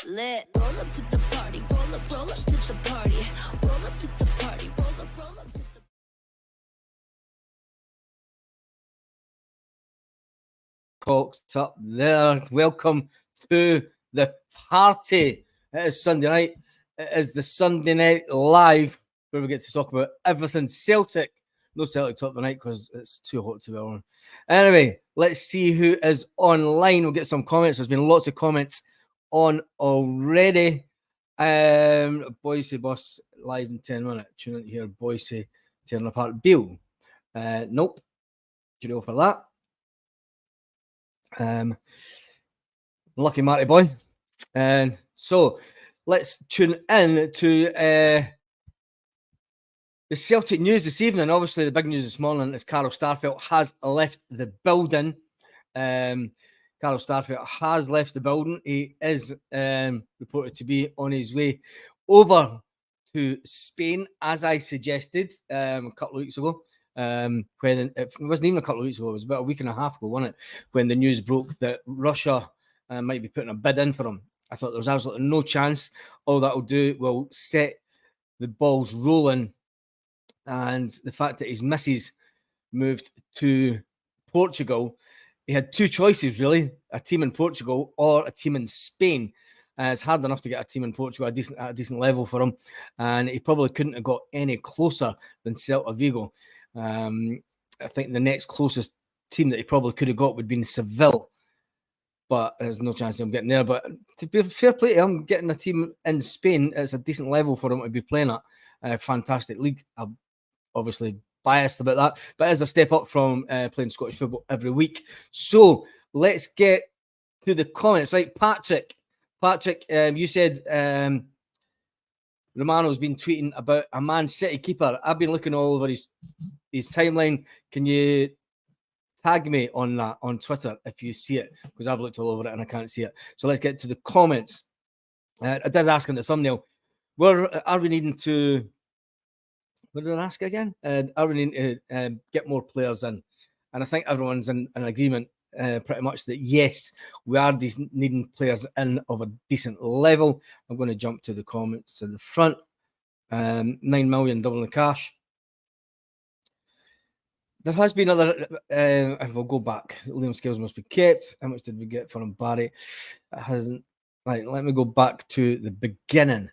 lit. Roll up to the party, roll up to the party. Roll up to the party, roll up to the Cocked up there. Welcome to the party. It is Sunday night. It is the Sunday Night Live, where we get to talk about everything Celtic. No Celtic talk tonight because it's too hot to be on. Anyway, let's see who is online. We'll get some comments. There's been lots of comments on already. Boise bus live in 10 minutes. Tune in to hear Boise tearing apart Bill. Nope. Cheerio for that. Lucky Marty boy. And so let's tune in to the Celtic news this evening. Obviously, the big news this morning is Carl Starfelt has left the building. Carl Starfelt has left the building. He is reported to be on his way over to Spain, as I suggested a couple of weeks ago. When it wasn't even a couple of weeks ago, it was about a week and a half ago, wasn't it? When the news broke that Russia might be putting a bid in for him. I thought there was absolutely no chance. All that will do will set the balls rolling. And the fact that his missus moved to Portugal, he had two choices, really: a team in Portugal or a team in Spain. It's hard enough to get a team in Portugal at a decent level for him, and he probably couldn't have got any closer than Celta Vigo. I think the next closest team that he probably could have got would be in Seville, but there's no chance of him getting there. But to be fair play to him, getting a team in Spain, it's a decent level for him to be playing at. Fantastic league. I'm obviously biased about that, but it's a step up from playing Scottish football every week. So let's get to the comments. Right, Patrick, you said Romano's been tweeting about a Man City keeper. I've been looking all over his timeline. Can you tag me on that on Twitter if you see it? Because I've looked all over it and I can't see it. So let's get to the comments. I did ask in the thumbnail, are we needing to... What did I ask again? Are we needing to get more players in? And I think everyone's in agreement pretty much that yes, we are needing players in of a decent level. I'm going to jump to the comments to the front. 9 million doubling the cash. There has been other, we'll go back. Liam Scales must be kept. How much did we get for him, Barry? It hasn't. Right, let me go back to the beginning.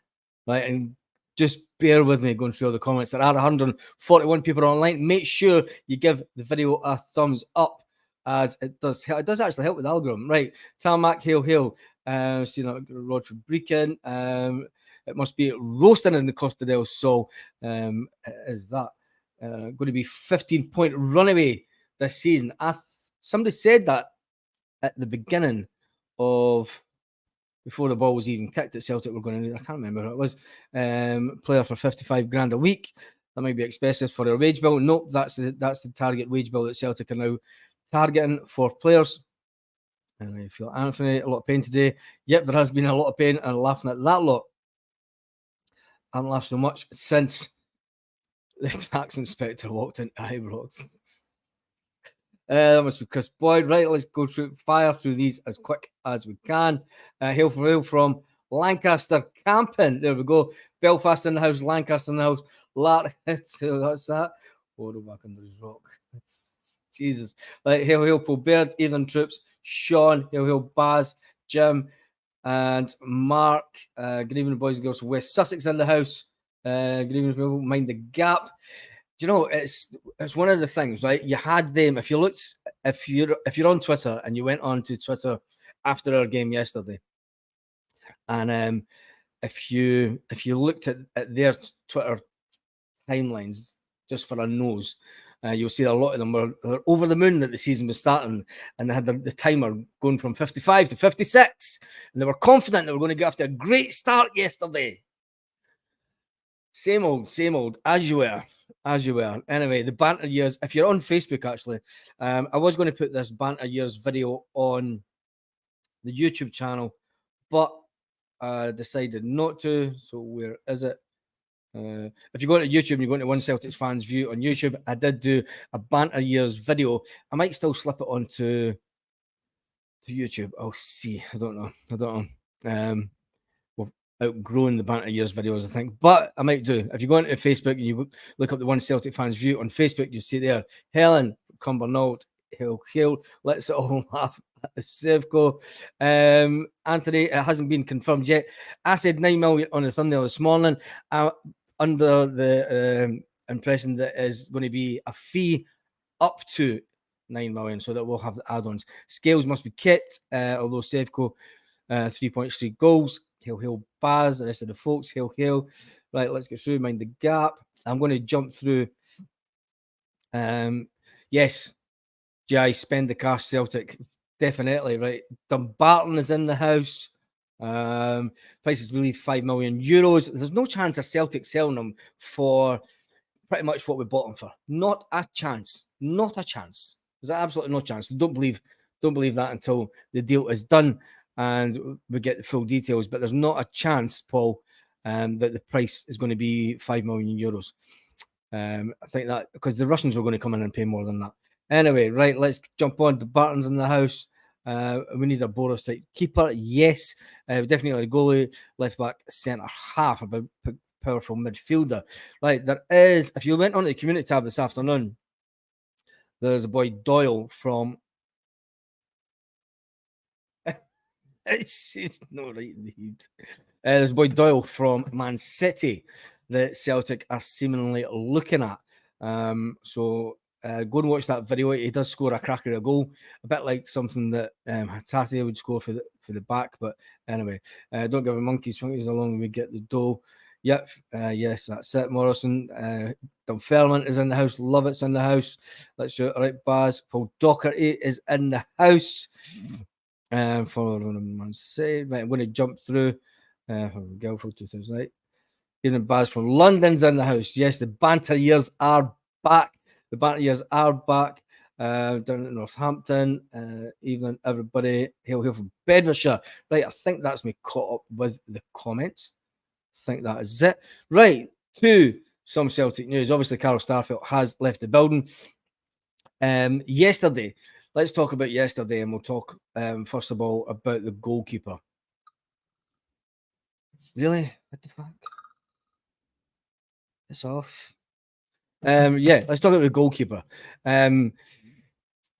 Right, and just bear with me going through all the comments. There are 141 people online. Make sure you give the video a thumbs up, as it does help. It does actually help with the algorithm. Right, Tarmac, hail. Rod Fabrican. It must be roasting in the Costa del Sol. Is that going to be 15-point runaway this season? Somebody said that at the beginning of... Before the ball was even kicked at Celtic, we're going to... I can't remember who it was. Player for 55 grand a week. That might be expensive for their wage bill. Nope, that's the target wage bill that Celtic are now targeting for players. And I feel Anthony, a lot of pain today. Yep, there has been a lot of pain, and laughing at that lot. I haven't laughed so much since the tax inspector walked into Ibrox. That must be Chris Boyd. Right, let's go fire through these as quick as we can. Hail from Lancaster Camping. There we go. Belfast in the house, Lancaster in the house. So that's that. Oh, back under his rock. Jesus. Right, hail Paul Baird, Ethan Troops, Sean, hail Baz, Jim, and Mark. Good evening, boys and girls from West Sussex in the house. Good evening, people. Mind the gap. Do you know, it's one of the things, right? You had them. If you're on Twitter and you went on to Twitter after our game yesterday, and if you looked at their Twitter timelines just for a nose, you'll see a lot of them were over the moon that the season was starting, and they had the timer going from 55 to 56, and they were confident they were going to get after a great start yesterday. Same old, as you were. Anyway, the banter years, if you're on Facebook, actually, I was going to put this banter years video on the YouTube channel, but I decided not to. So where is it? If you go to YouTube and you go into One Celtics Fans View on YouTube, I did do a banter years video. I might still slip it onto YouTube. I'll see. I don't know. outgrown the banter years videos, I think, but I might do. If you go into Facebook and you look up the One Celtic Fans View on Facebook, you see there Helen Cumbernauld, hail, let's all laugh at the Sevco. Anthony, it hasn't been confirmed yet. I said 9 million on the thumbnail this morning, under the impression that is going to be a fee up to 9 million, so that we'll have the add-ons. Scales must be kept, although Sevco 3.3 goals. Hail, Baz, the rest of the folks, hail. Right, let's get through, mind the gap. I'm going to jump through. Yes, Jai, spend the cash, Celtic. Definitely, right. Dumbarton is in the house. Prices believe 5 million euros. There's no chance of Celtic selling them for pretty much what we bought them for. Not a chance. Not a chance. There's absolutely no chance. Don't believe that until the deal is done and we get the full details. But there's not a chance, Paul, that the price is going to be 5 million euros. I think that because the Russians were going to come in and pay more than that. Anyway, right, let's jump on. The Barton's in the house. We need a Boris type keeper. Yes, definitely a goalie, left back, centre half, a powerful midfielder. Right, there is, if you went on to the community tab this afternoon, there's a boy Doyle from it's not right indeed. There's a boy Doyle from Man City that Celtic are seemingly looking at. So go and watch that video. He does score a cracker of a goal, a bit like something that Hatate would score for the back. But anyway, don't give a monkey's fingers along. We get the dough. Yep, yes, that's it. Morrison, Dunfermline is in the house. Lovett's in the house. Let's do it. All right, Baz. Paul Docherty is in the house. For Man City. Right, I'm going to jump through. Guildford 2008. Even Baz from London's in the house. Yes, the banter years are back. Down at Northampton. Evening, everybody. Hail from Bedfordshire. Right, I think that's me caught up with the comments. I think that is it. Right, to some Celtic news. Obviously, Carl Starfelt has left the building. Yesterday, let's talk about yesterday, and we'll talk first of all about the goalkeeper. Really? What the fuck? It's off. Yeah, let's talk about the goalkeeper. Tell me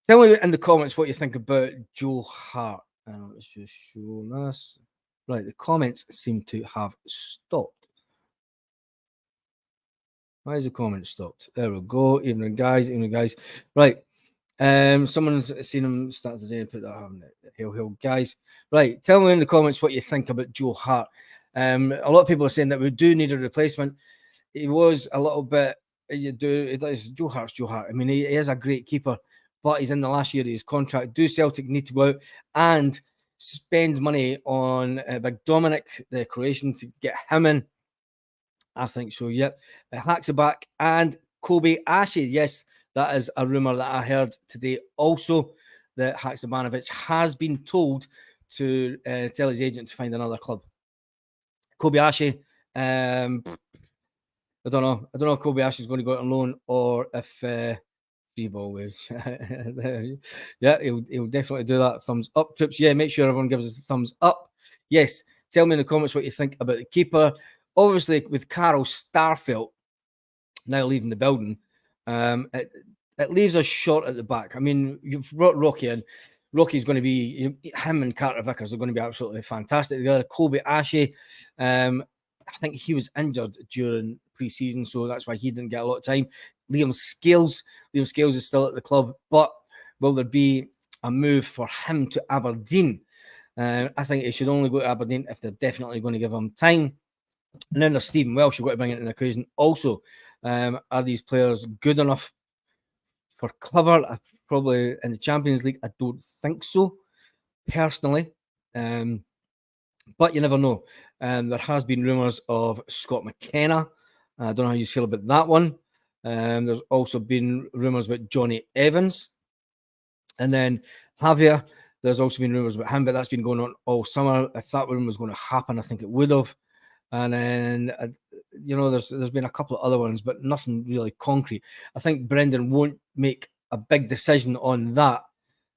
in the comments what you think about Joe Hart. Let's just show this. Right, the comments seem to have stopped. Why is the comment stopped? There we go. Evening, guys. Right. Someone's seen him start today and put that on it. Hail, guys. Right. Tell me in the comments what you think about Joe Hart. A lot of people are saying that we do need a replacement. He was a little bit. Joe Hart's Joe Hart. I mean, he is a great keeper, but he's in the last year of his contract. Do Celtic need to go out and spend money on Big Dominic, the Croatian, to get him in? I think so, yep. Haxaback and Kobe Ashe. Yes, that is a rumour that I heard today also, that Haksabanovic has been told to tell his agent to find another club. Kobe Ashe, I don't know. I don't know if Kobe Ashe is going to go out on loan or if always. Yeah, he'll definitely do that. Thumbs up, Trips. Yeah, make sure everyone gives us a thumbs up. Yes, tell me in the comments what you think about the keeper. Obviously, with Carl Starfelt now leaving the building, it leaves us short at the back. I mean, you've brought Rocky in. Rocky's going to be, him and Carter Vickers are going to be absolutely fantastic together. Kobe Ashe, I think he was injured during pre-season, so that's why he didn't get a lot of time. Liam Scales is still at the club, but will there be a move for him to Aberdeen? I think he should only go to Aberdeen if they're definitely going to give him time. And then there's Stephen Welsh you've got to bring into the equation. Also, are these players good enough for cover? Probably in the Champions League, I don't think so, personally. But you never know. There has been rumours of Scott McKenna. I don't know how you feel about that one. There's also been rumours about Johnny Evans. And then Javier, there's also been rumours about him, but that's been going on all summer. If that one was going to happen, I think it would have. And then, there's been a couple of other ones, but nothing really concrete. I think Brendan won't make a big decision on that.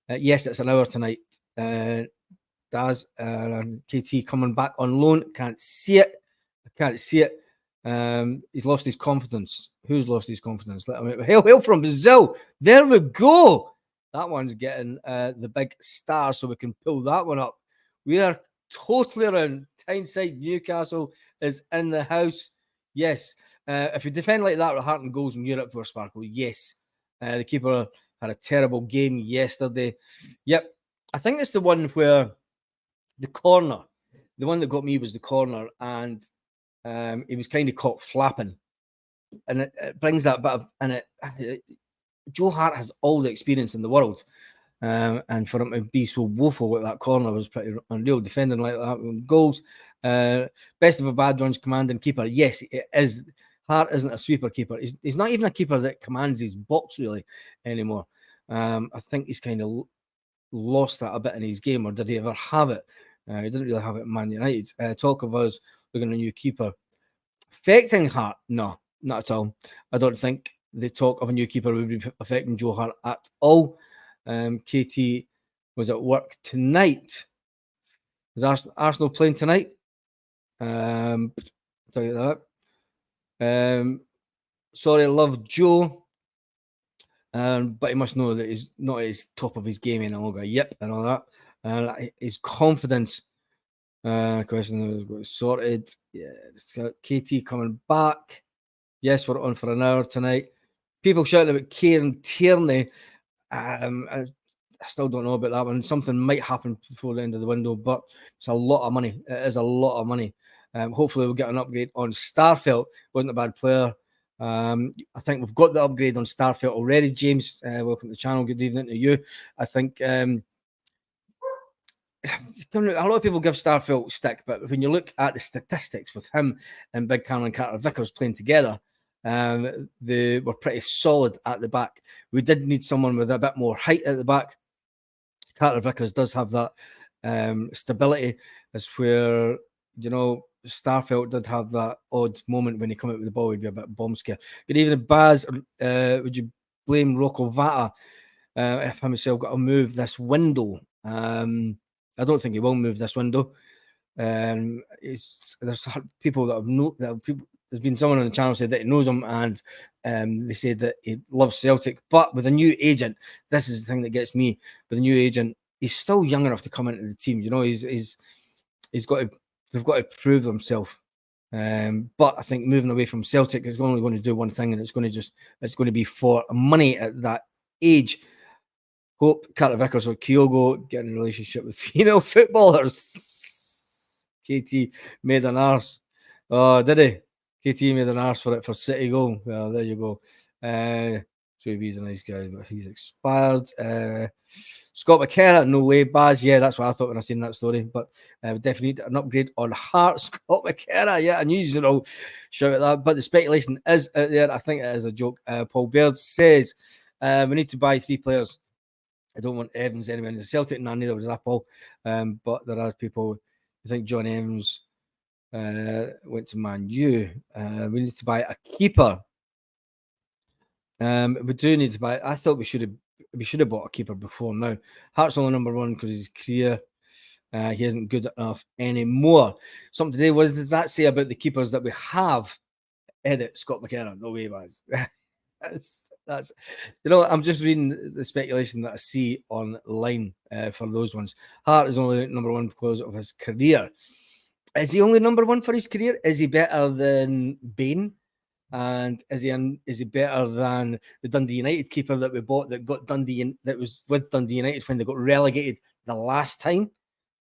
Yes, it's an hour tonight. Daz and KT coming back on loan. Can't see it. I can't see it. He's lost his confidence. Who's lost his confidence? Hail from Brazil. There we go. That one's getting the big star, so we can pull that one up. We are totally around. Tyneside Newcastle is in the house. Yes. If you defend like that with heart and goals in Europe for Sparkle, yes. The keeper had a terrible game yesterday. Yep. I think it's the one where the corner, the one that got me was the corner, and he was kind of caught flapping. And it brings that bit of, and Joe Hart has all the experience in the world. And for him to be so woeful with that corner was pretty unreal. Defending like that with goals. Best of a bad ones, commanding keeper. Yes, it is. Hart isn't a sweeper keeper. He's not even a keeper that commands his box really anymore. I think he's kind of lost that a bit in his game, or did he ever have it? He didn't really have it at Man United. Talk of us looking at a new keeper. Affecting Hart? No, not at all. I don't think the talk of a new keeper would be affecting Joe Hart at all. KT was at work tonight. Is Arsenal playing tonight? Tell you that. Sorry, love Joe. But he must know that he's not at his top of his game any longer. Yep, and all that. His confidence question was sorted. Yeah, it's got KT coming back. Yes, we're on for an hour tonight. People shouting about Kieran Tierney. I still don't know about that one. Something might happen before the end of the window, but it's a lot of money. It is a lot of money. Hopefully, we'll get an upgrade on Starfelt. Wasn't a bad player. I think we've got the upgrade on Starfelt already. James, welcome to the channel. Good evening to you. I think a lot of people give Starfelt stick, but when you look at the statistics with him and Big Cameron Carter-Vickers playing together, they were pretty solid at the back. We did need someone with a bit more height at the back. Carter-Vickers does have that stability. As where, Starfelt did have that odd moment when he come out with the ball, he'd be a bit bomb scare. Good evening, Baz. Would you blame Rocco Vata if himself got to move this window? I don't think he will move this window. There's people that have there's been someone on the channel said that he knows him, and they said that he loves Celtic. But with a new agent, this is the thing that gets me. With a new agent, he's still young enough to come into the team. They've got to prove themselves. But I think moving away from Celtic is only going to do one thing, and it's going to be for money at that age. Hope Carter-Vickers or Kyogo get in a relationship with female footballers. KT made an arse. Oh, did he? KT made an arse for it for City goal. Well, there you go. He's a nice guy, but he's expired. Scott McKenna, no way. Baz, yeah, that's what I thought when I seen that story. But we definitely need an upgrade on Hart. Scott McKenna, yeah, I knew you know shout at that. But the speculation is out there. I think it is a joke. Paul Baird says we need to buy 3 players. I don't want Evans anywhere in the Celtic, and neither was that, Paul. But there are people who think John Evans went to Man U. We need to buy a keeper. We do need to buy. I thought we should have bought a keeper before now. Hart's only number 1 because his career he isn't good enough anymore. Something today was, does that say about the keepers that we have? Edit Scott McKenna. No way, guys. That's I'm just reading the speculation that I see online for those ones. Hart is only number 1 because of his career. Is he only number 1 for his career? Is he better than Bain? And is he better than the Dundee United keeper that we bought that was with Dundee United when they got relegated the last time?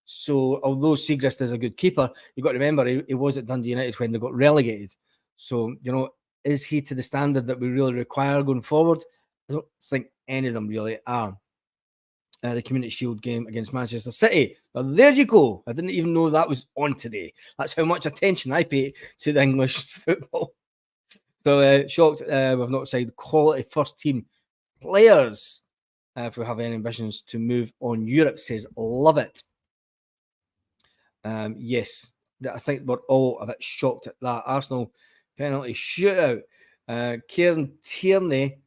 So although Siegrist is a good keeper, you've got to remember he was at Dundee United when they got relegated. So, is he to the standard that we really require going forward? I don't think any of them really are. The Community Shield game against Manchester City. Well, there you go. I didn't even know that was on today. That's how much attention I pay to the English football. So shocked we've not signed quality first team players. If we have any ambitions to move on Europe, says love it. Yes, I think we're all a bit shocked at that. Arsenal penalty shootout. Kieran Tierney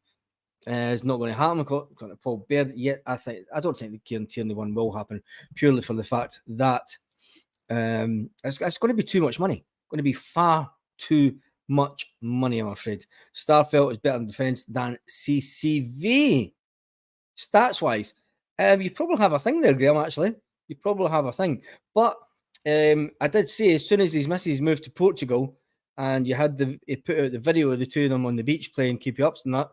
It's not going to happen. Got to Paul Baird yet. I don't think the Kieran Tierney one will happen, purely for the fact that it's going to be too much money. Going to be far too much money, I'm afraid. Starfelt is better in defence than CCV. Stats wise, you probably have a thing there, Graham. Actually, you probably have a thing. But I did say as soon as his missus moved to Portugal, and he put out the video of the two of them on the beach playing keep you ups and that.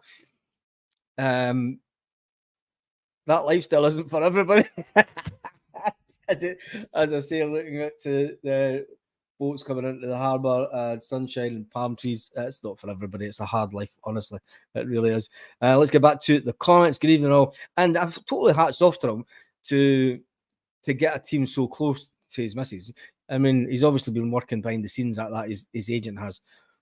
That lifestyle isn't for everybody. As I say, looking at the boats coming into the harbour and sunshine and palm trees, it's not for everybody. It's a hard life, honestly. It really is. Let's get back to the comments. Good evening, all. And I've totally hats off to him to get a team so close to his missus. I mean, he's obviously been working behind the scenes like that. His agent has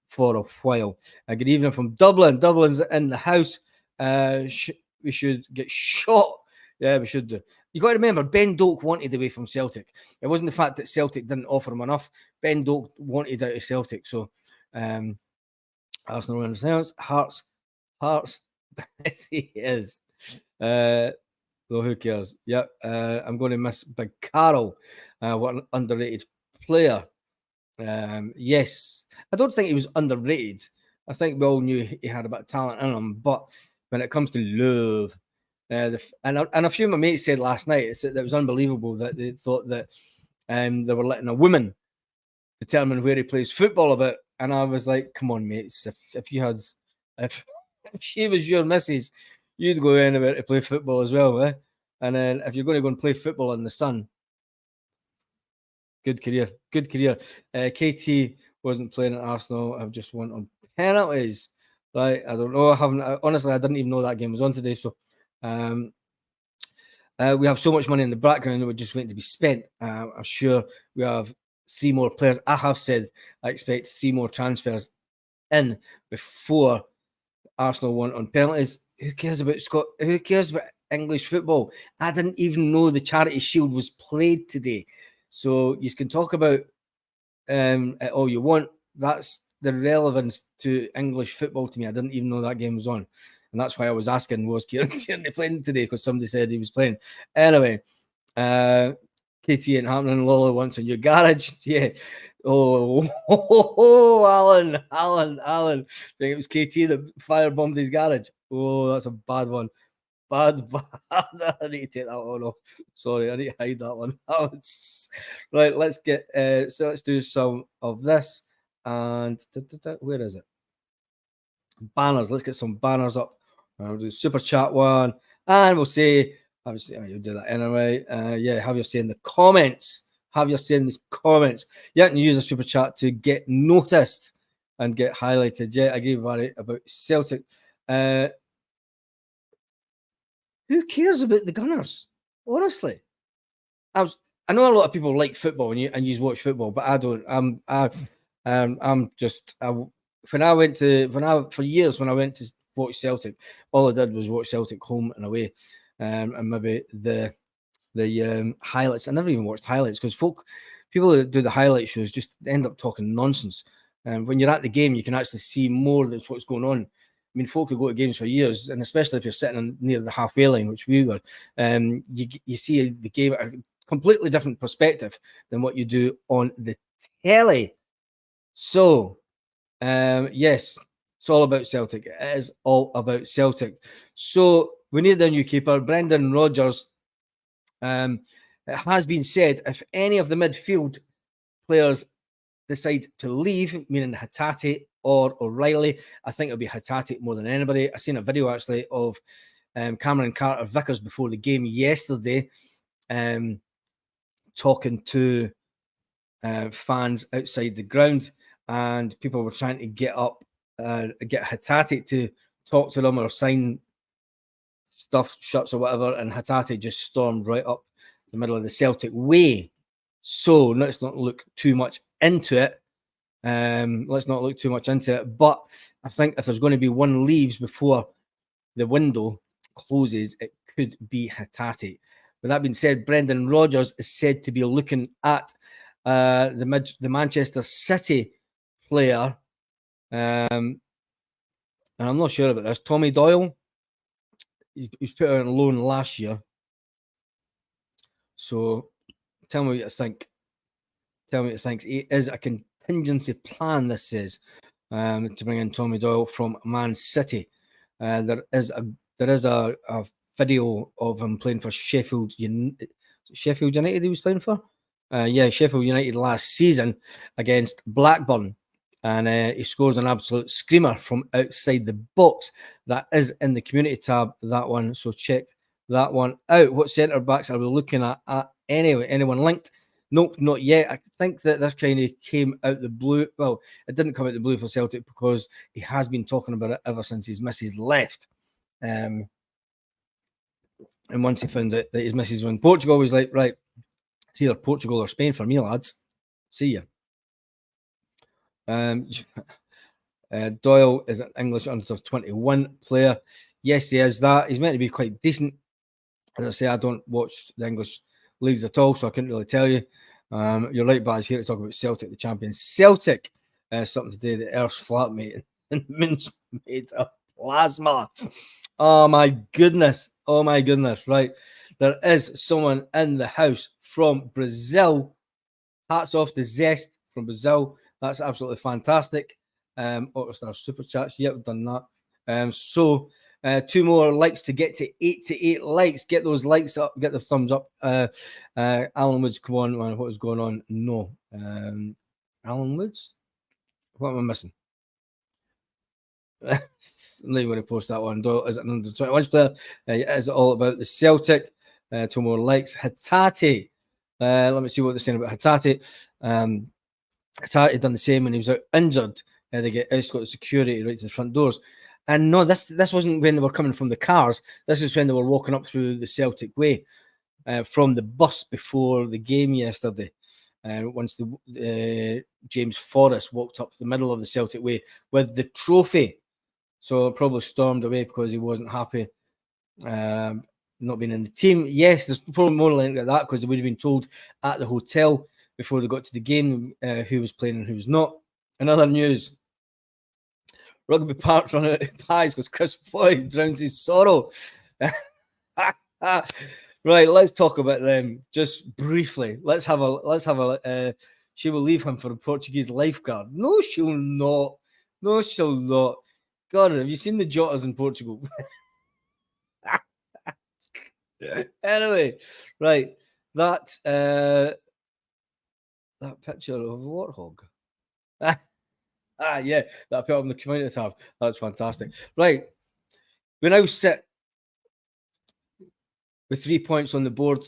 for a while. Good evening from Dublin. Dublin's in the house. We should get shot. Yeah, we should do. You got to remember, Ben Doak wanted away from Celtic. It wasn't the fact that Celtic didn't offer him enough. Ben Doak wanted out of Celtic. So, Arsenal runs else. Hearts. He is. Though who cares? Yep. I'm going to miss Big Carroll. What an underrated player. Yes, I don't think he was underrated. I think we all knew he had a bit of talent in him, but when it comes to love, and a few of my mates said last night that it was unbelievable that they thought that they were letting a woman determine where he plays football about, and I was like, come on, mates, if she was your missus, you'd go anywhere to play football as well, eh? And then if you're going to go and play football in the sun, good career. KT wasn't playing at Arsenal. I've just went on penalties. Right, I don't know. Honestly, I didn't even know that game was on today. So, we have so much money in the background that we're just waiting to be spent. I'm sure we have 3 more players. I have said I expect 3 more transfers in before Arsenal won on penalties. Who cares about Scott? Who cares about English football? I didn't even know the Charity Shield was played today. So you can talk about all you want. That's the relevance to English football to me. I didn't even know that game was on. And that's why I was asking, was Kieran Tierney playing today? Because somebody said he was playing. Anyway, KT ain't happening. Lolo wants a new garage. Yeah. Alan. I think it was KT that firebombed his garage. Oh, that's a bad one. Bad. I need to take that one off. Sorry, I need to hide that one. Right, let's get so let's do some of this. And where is it? Banners. Let's get some banners up. We'll do super chat one, and we'll say, obviously, you'll do that anyway. Yeah, have your say in the comments. Have your say in the comments. You can use a super chat to get noticed and get highlighted. Yeah, I agree about Celtic. Who cares about the Gunners? Honestly, I know a lot of people like football and you watch football, but I don't. I'm just for years when I went to watch Celtic, all I did was watch Celtic home and away, and maybe the highlights. I never even watched highlights because people that do the highlight shows just end up talking nonsense. And when you're at the game, you can actually see more than what's going on. I mean, folk that go to games for years, and especially if you're sitting near the halfway line, which we were, you see the game at a completely different perspective than what you do on the telly. So, yes, it's all about Celtic. It is all about Celtic. So we need a new keeper, Brendan Rodgers. It has been said if any of the midfield players decide to leave, meaning Hatate or O'Reilly, I think it'll be Hatate more than anybody. I seen a video actually of Cameron Carter-Vickers before the game yesterday, talking to fans outside the ground, and people were trying to get Hatate to talk to them or sign stuff, shirts or whatever, and Hatate just stormed right up the middle of the Celtic way. So let's not look too much into it. But I think if there's going to be one leaves before the window closes, it could be Hatate. With that being said, Brendan Rodgers is said to be looking at the Manchester City player, and I'm not sure about this, Tommy Doyle. he was put out on loan last year. So tell me what you think. Tell me what you think. It is a contingency plan, this says, to bring in Tommy Doyle from Man City. There is a video of him playing for Sheffield United he was playing for? Sheffield United last season against Blackburn. And he scores an absolute screamer from outside the box. That is in the community tab, that one. So check that one out. What centre backs are we looking at anyway? Anyone linked? Nope, not yet. I think that this kind of came out the blue. Well, it didn't come out the blue for Celtic because he has been talking about it ever since his missus left. And once he found out that his missus was in Portugal, he was like, right, it's either Portugal or Spain for me, lads. See ya. Doyle is an English under 21 player. Yes, he is that. He's meant to be quite decent. As I say, I don't watch the English leagues at all, so I couldn't really tell you. You're right, Baz, here to talk about Celtic, the champions. Celtic, something today, the Earth's flat, mate, and the moon's made of plasma. Oh my goodness. Right. There is someone in the house from Brazil. Hats off to Zest from Brazil. That's absolutely fantastic. Autostar Super Chats. Yep, we've done that. So 2 more likes to get to 88 likes. Get those likes up. Get the thumbs up. Alan Woods, come on, man. What is going on? No. Alan Woods? What am I missing? I'm not even going to post that one. Doyle is an under 21 player. It is all about the Celtic. 2 more likes. Hatate. Let me see what they're saying about Hatate. Hatate done the same when he was out injured. They get escorted security right to the front doors. And no, this wasn't when they were coming from the cars. This is when they were walking up through the Celtic Way from the bus before the game yesterday. Once the James Forrest walked up the middle of the Celtic Way with the trophy. So probably stormed away because he wasn't happy not being in the team. Yes, there's probably more like that because they would have been told at the hotel before they got to the game who was playing and who was not. In other news, Rugby Park's run out of pies because Chris Floyd drowns his sorrow. Right, let's talk about them just briefly. Let's have a. She will leave him for a Portuguese lifeguard. No, she'll not. No, she'll not. God, have you seen the Jotters in Portugal? Anyway, right, that picture of a warthog. Yeah, that I put up in the community tab. That's fantastic. Right, we now sit with 3 points on the board.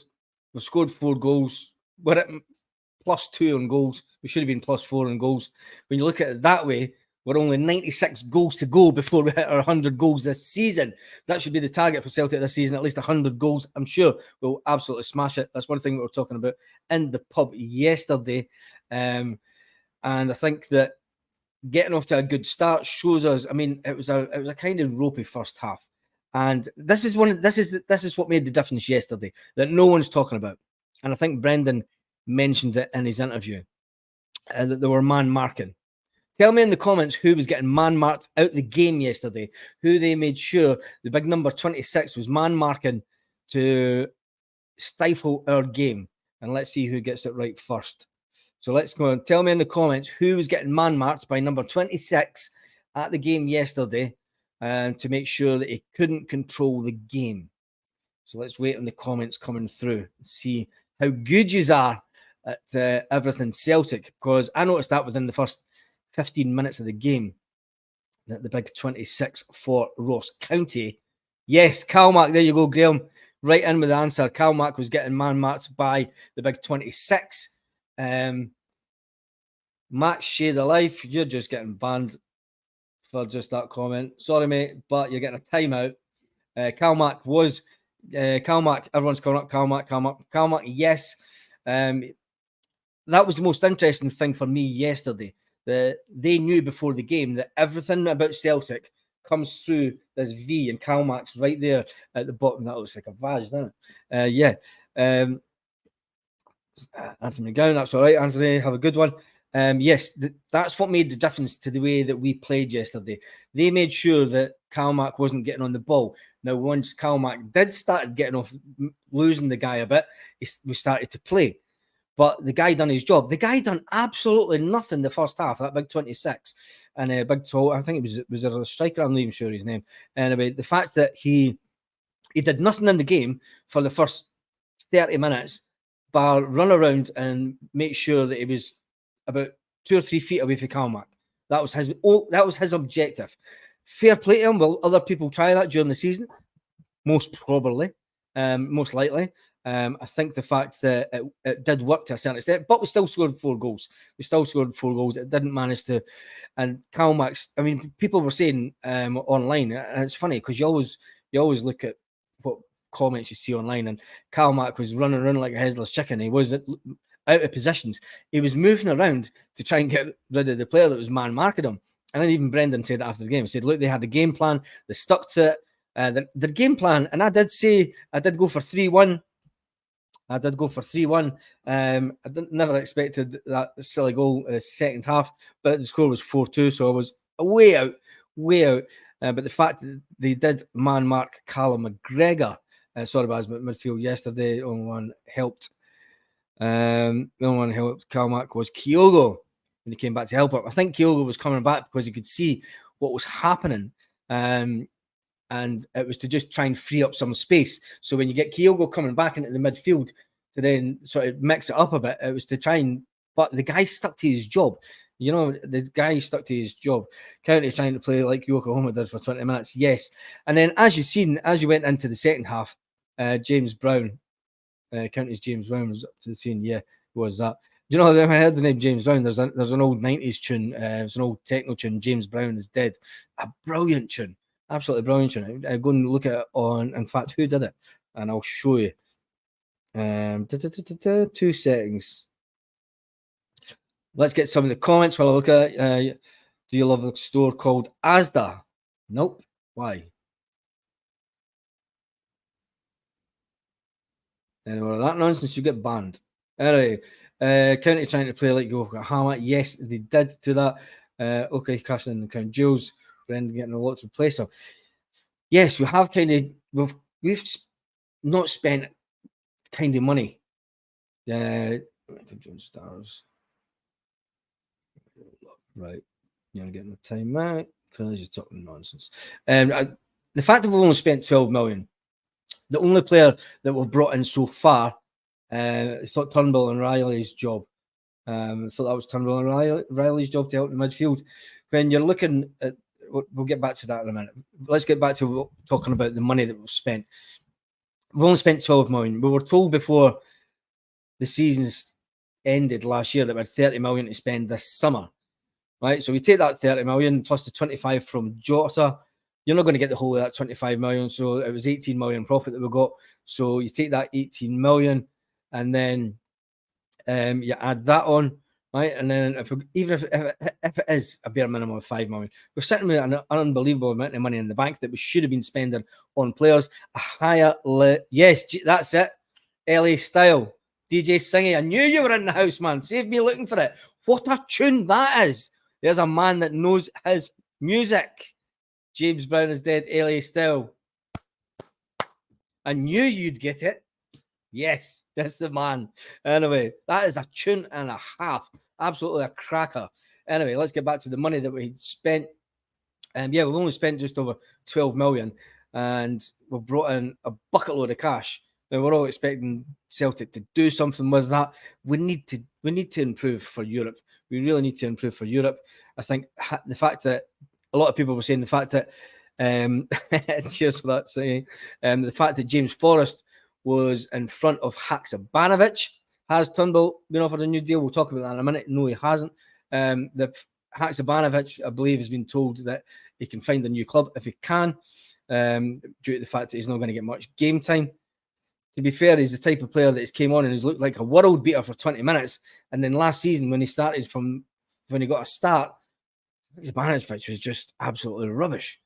We've scored 4 goals. We're at +2 on goals. We should have been +4 on goals. When you look at it that way, we're only 96 goals to go before we hit our 100 goals this season. That should be the target for Celtic this season, at least 100 goals. I'm sure we'll absolutely smash it. That's one thing we were talking about in the pub yesterday. And I think that getting off to a good start shows us. I mean, it was a kind of ropey first half, and this is what made the difference yesterday that no one's talking about. And I think Brendan mentioned it in his interview that they were man marking. Tell me in the comments who was getting man marked out the game yesterday. Who they made sure the big number 26 was man marking to stifle our game, and let's see who gets it right first. So let's go and tell me in the comments who was getting man marked by number 26 at the game yesterday to make sure that he couldn't control the game. So let's wait on the comments coming through and see how good you are at everything Celtic, because I noticed that within the first 15 minutes of the game that the big 26 for Ross County. Yes, Calmac, there you go, Graham. Right in with the answer. Calmac was getting man marked by the big 26. Max Shade of Life, you're just getting banned for just that comment. Sorry, mate, but you're getting a timeout. Calmac was Calmac. Everyone's calling up Calmac. Yes, that was the most interesting thing for me yesterday. That they knew before the game that everything about Celtic comes through this V, and Calmac's right there at the bottom. That looks like a vase, doesn't it? Yeah. Anthony McGowan, that's all right. Anthony, have a good one. Yes, that's what made the difference to the way that we played yesterday. They made sure that Kalmack wasn't getting on the ball. Now, once Kalmack did start getting off, losing the guy a bit, we started to play. But the guy done his job. The guy done absolutely nothing the first half, that big 26. And a big tall, I think it was a striker, I'm not even sure his name. Anyway, the fact that he did nothing in the game for the first 30 minutes, bar run around and make sure that he was about 2 or 3 feet away from Kalmack. That was his objective. Fair play to him. Will other people try that during the season? Most probably, most likely. I think the fact that it did work to a certain extent, but we still scored 4 goals. It didn't manage to. And Kalmack's, I mean, people were saying online, and it's funny because you always look at what comments you see online, and Kalmack was running around like a headless chicken. He was out of positions. He was moving around to try and get rid of the player that was man marking him. And then even Brendan said after the game, he said, look, they had a game plan, they stuck to it. The game plan, and I did go for 3-1. I never expected that silly goal in the second half, but the score was 4-2, so I was way out. But the fact that they did man mark Callum McGregor, Sorabas midfield yesterday, the only one helped Kalmack was Kyogo when he came back to help him. I think Kyogo was coming back because he could see what was happening. And it was to just try and free up some space. So when you get Kyogo coming back into the midfield to then sort of mix it up a bit, it was to try and, but the guy stuck to his job. You know, the guy stuck to his job. County trying to play like Yokohama did for 20 minutes, yes. And then as you went into the second half, James Brown, County's James Brown was up to the scene. Yeah, was that. Do you know, when I heard the name James Brown, there's an old 90s tune, it's an old techno tune, James Brown is Dead. A brilliant tune. Absolutely brilliant tune. I go and look at it on, in fact, who did it? And I'll show you. 2 seconds. Let's get some of the comments while I look at it. Do you love a store called Asda? Nope. Why? Anyway, that nonsense, you get banned. Anyway, County trying to play like Yokohama. Yes, they did do that. Okay, crashing in the Crown Jewels. Brendan getting a lot to replace them. Yes, we have we've not spent kind of money. Stars. Right. You're getting the time out because you're talking nonsense. The fact that we've only spent 12 million, the only player that we've brought in so far, I thought Turnbull and Riley's job. I thought that was Turnbull and Riley's job to help the midfield. When you're looking at, we'll get back to that in a minute. Let's get back to talking about the money that we've spent. We've only spent 12 million. We were told before the season's ended last year that we had 30 million to spend this summer. Right? So we take that 30 million plus the 25 from Jota. You're not going to get the whole of that 25 million. So it was 18 million profit that we got. So you take that 18 million and then you add that on, right? And then if it is a bare minimum of 5 million, we're sitting with an unbelievable amount of money in the bank that we should have been spending on players. A higher, yes, that's it. LA Style, DJ Singy. I knew you were in the house, man. Save me looking for it. What a tune that is. There's a man that knows his music. James Brown is Dead, LA Style. I knew you'd get it. Yes, that's the man. Anyway, that is a tune and a half. Absolutely a cracker. Anyway, let's get back to the money that we spent. Yeah, we've only spent just over 12 million and we've brought in a bucket load of cash. Now, we're all expecting Celtic to do something with that. We need to improve for Europe. We really need to improve for Europe. I think the fact that a lot of people were saying the fact that cheers for that saying, the fact that James Forrest was in front of Haksabanovic. Has Turnbull been offered a new deal? We'll talk about that in a minute. No, he hasn't. The Haksabanovic, I believe, has been told that he can find a new club if he can, due to the fact that he's not going to get much game time. To be fair, he's the type of player that has came on and has looked like a world beater for 20 minutes. And then last season, when he got a start, Haksabanovic was just absolutely rubbish.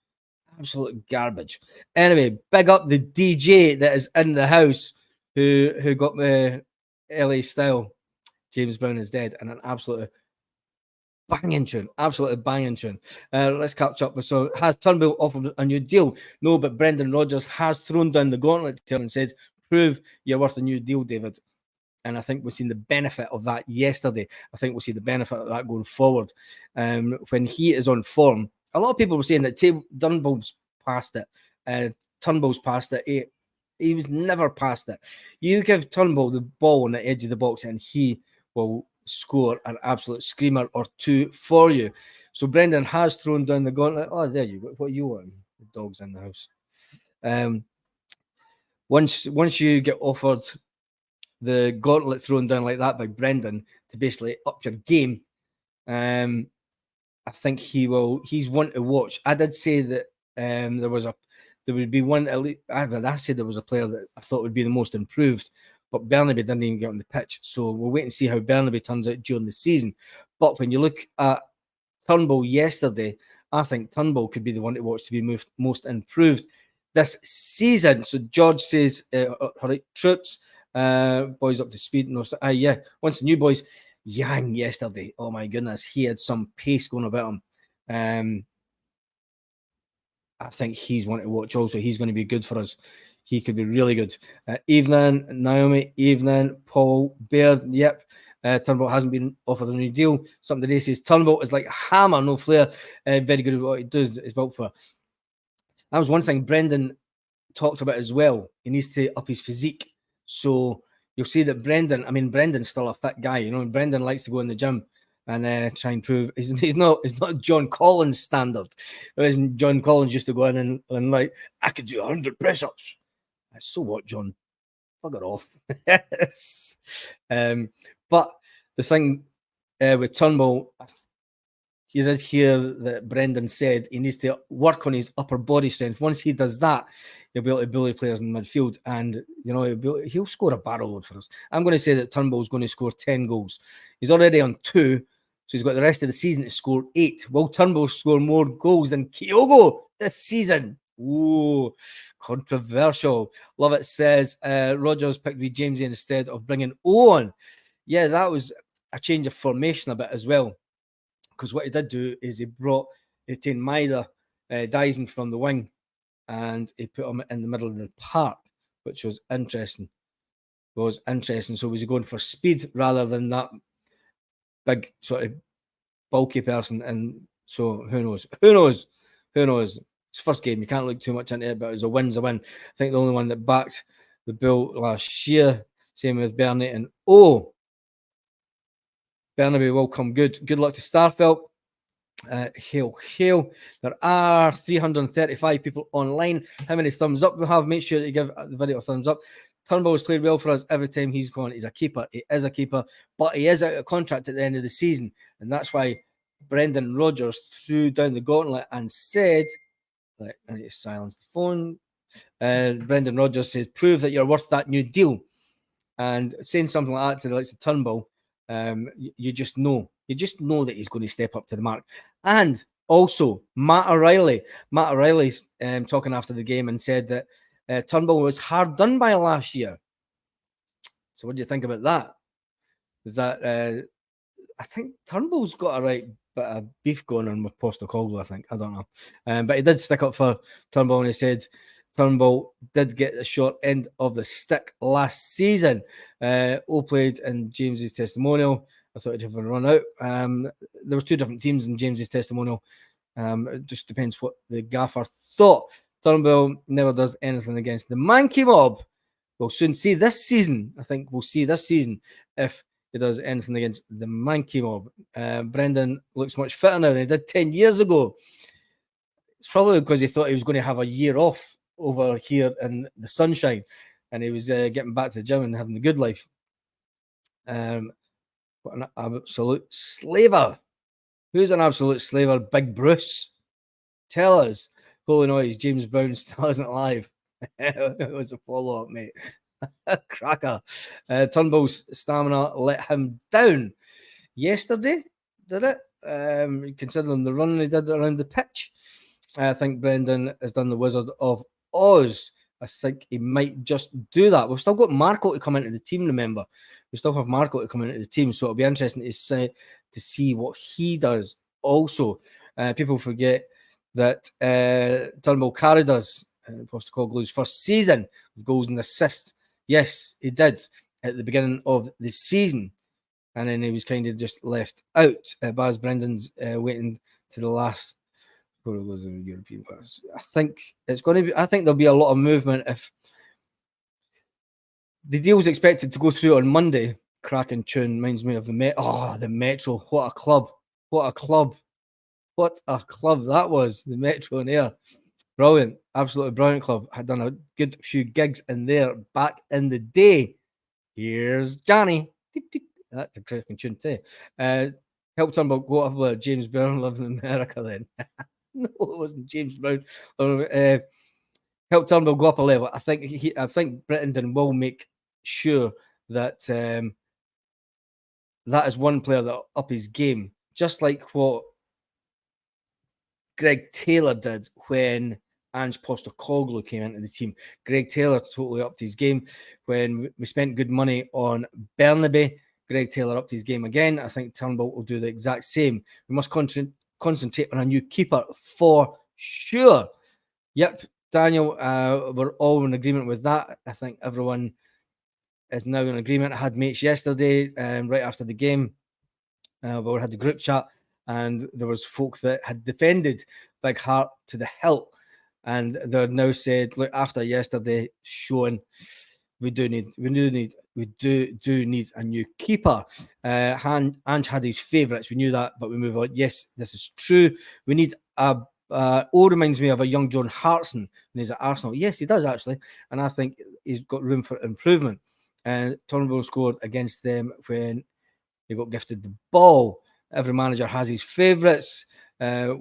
Absolute garbage. Anyway, big up the DJ that is in the house who got the LA Style. James Brown is Dead and an absolute banging tune, absolutely banging tune. Let's catch up. So, has Turnbull offered a new deal? No, but Brendan Rodgers has thrown down the gauntlet to him and said, "Prove you're worth a new deal, David." And I think we've seen the benefit of that yesterday. I think we'll see the benefit of that going forward. When he is on form, a lot of people were saying that Turnbull's past it. Turnbull's past it. He was never past it. You give Turnbull the ball on the edge of the box and he will score an absolute screamer or two for you. So Brendan has thrown down the gauntlet. Oh, there you go. What you want? The dog's in the house. Once you get offered the gauntlet thrown down like that by Brendan to basically up your game, I think he's one to watch. I did say that there would be one elite. I said there was a player that I thought would be the most improved, but Bernabe didn't even get on the pitch. So we'll wait and see how Bernabe turns out during the season. But when you look at Turnbull yesterday, I think Turnbull could be the one to watch to be most improved this season. So George says, all right, troops, boys up to speed. No, yeah, once the new boys, Yang yesterday. Oh my goodness, he had some pace going about him. I think he's one to watch also. He's going to be good for us. He could be really good. Evening, Naomi, evening, Paul, Baird, yep. Turnbull hasn't been offered a new deal. Something today says Turnbull is like a hammer, no flair. Very good at what he does. Is built for. That was one thing Brendan talked about as well. He needs to up his physique. So you'll see that Brendan's still a fit guy. You know, Brendan likes to go in the gym and try and prove he's not John Collins standard. Isn't John Collins used to go in and like, I could do 100 press-ups. So what, John? Bugger off. But the thing with Turnbull, you did hear that Brendan said he needs to work on his upper body strength. Once he does that, he'll be able to bully players in midfield, and you know he'll score a barrel load for us. I'm going to say that Turnbull's going to score 10 goals. He's already on 2, so he's got the rest of the season to score 8. Will Turnbull score more goals than Kyogo this season? Ooh, controversial. Love it says Rodgers picked with Jamesy instead of bringing Owen. Yeah, that was a change of formation a bit as well. Because what he did do is he taken Maida Dyson from the wing and he put him in the middle of the park, which was interesting. So was he going for speed rather than that big sort of bulky person? And so who knows? It's first game. You can't look too much into it, but it was a win's a win. I think the only one that backed the bill last year, same with Bernie and Bernabe will come good. Good luck to Starfelt. Hail. There are 335 people online. How many thumbs up we have? Make sure to give the video a thumbs up. Turnbull has played well for us every time he's gone. He's a keeper. He is a keeper, but he is out of contract at the end of the season. And that's why Brendan Rodgers threw down the gauntlet and said, I need to silence the phone. Brendan Rodgers says, prove that you're worth that new deal. And saying something like that to the likes of Turnbull, you just know that he's going to step up to the mark. And also Matt O'Reilly's talking after the game and said that Turnbull was hard done by last year. So what do you think about that? Is that I think Turnbull's got a right bit of beef going on with Postecoglou, I think. I don't know. But he did stick up for Turnbull and he said Turnbull did get the short end of the stick last season. All played in James's testimonial. I thought he'd have a run out. There was 2 different teams in James's testimonial. It just depends what the gaffer thought. Turnbull never does anything against the Mankey Mob. We'll soon see this season. I think we'll see this season if he does anything against the Mankey Mob. Brendan looks much fitter now than he did 10 years ago. It's probably because he thought he was going to have a year off over here in the sunshine and he was getting back to the gym and having the good life. What an absolute slaver. Who's an absolute slaver? Big Bruce. Tell us. Holy noise, James Brown still isn't alive. It was a follow-up, mate. Cracker. Turnbull's stamina let him down yesterday, did it? Considering the run he did around the pitch. I think Brendan has done the Wizard of Oz. I think he might just do that. We've still got Marco to come into the team, remember. We still have Marco to come into the team, so it'll be interesting to see what he does also. People forget that Turnbull carried us Postecoglou's first season with goals and assists. Yes, he did at the beginning of the season. And then he was kind of just left out. Baz Brendan's waiting to the last before it goes in the European class. I think it's going to be. I think there'll be a lot of movement if the deal's expected to go through on Monday. Cracking tune reminds me of the Metro. What a club! What a club! What a club that was. The Metro in there. Brilliant, absolutely brilliant club. Had done a good few gigs in there back in the day. Here's Johnny. That's a cracking tune too. Helped Turnbull go up with James Brown living in America then. No, it wasn't James Brown. Helped Turnbull go up a level. I think Brittenden will make sure that that is one player that up his game, just like what Greg Taylor did when Ange Postecoglou came into the team. Greg Taylor totally upped his game. When we spent good money on Bernabe, Greg Taylor upped his game again. I think Turnbull will do the exact same. We must concentrate on a new keeper for sure. Yep, Daniel, we're all in agreement with that. I think everyone is now in agreement. I had mates yesterday, right after the game. We had the group chat, and there was folk that had defended Big Heart to the hilt, and they're now said, look, after yesterday showing, we do need a new keeper. Ange had his favourites. We knew that, but we move on. Yes, this is true. We need reminds me of a young John Hartson when he's at Arsenal. Yes, he does actually, and I think he's got room for improvement. And Turnbull scored against them when he got gifted the ball. Every manager has his favourites. We're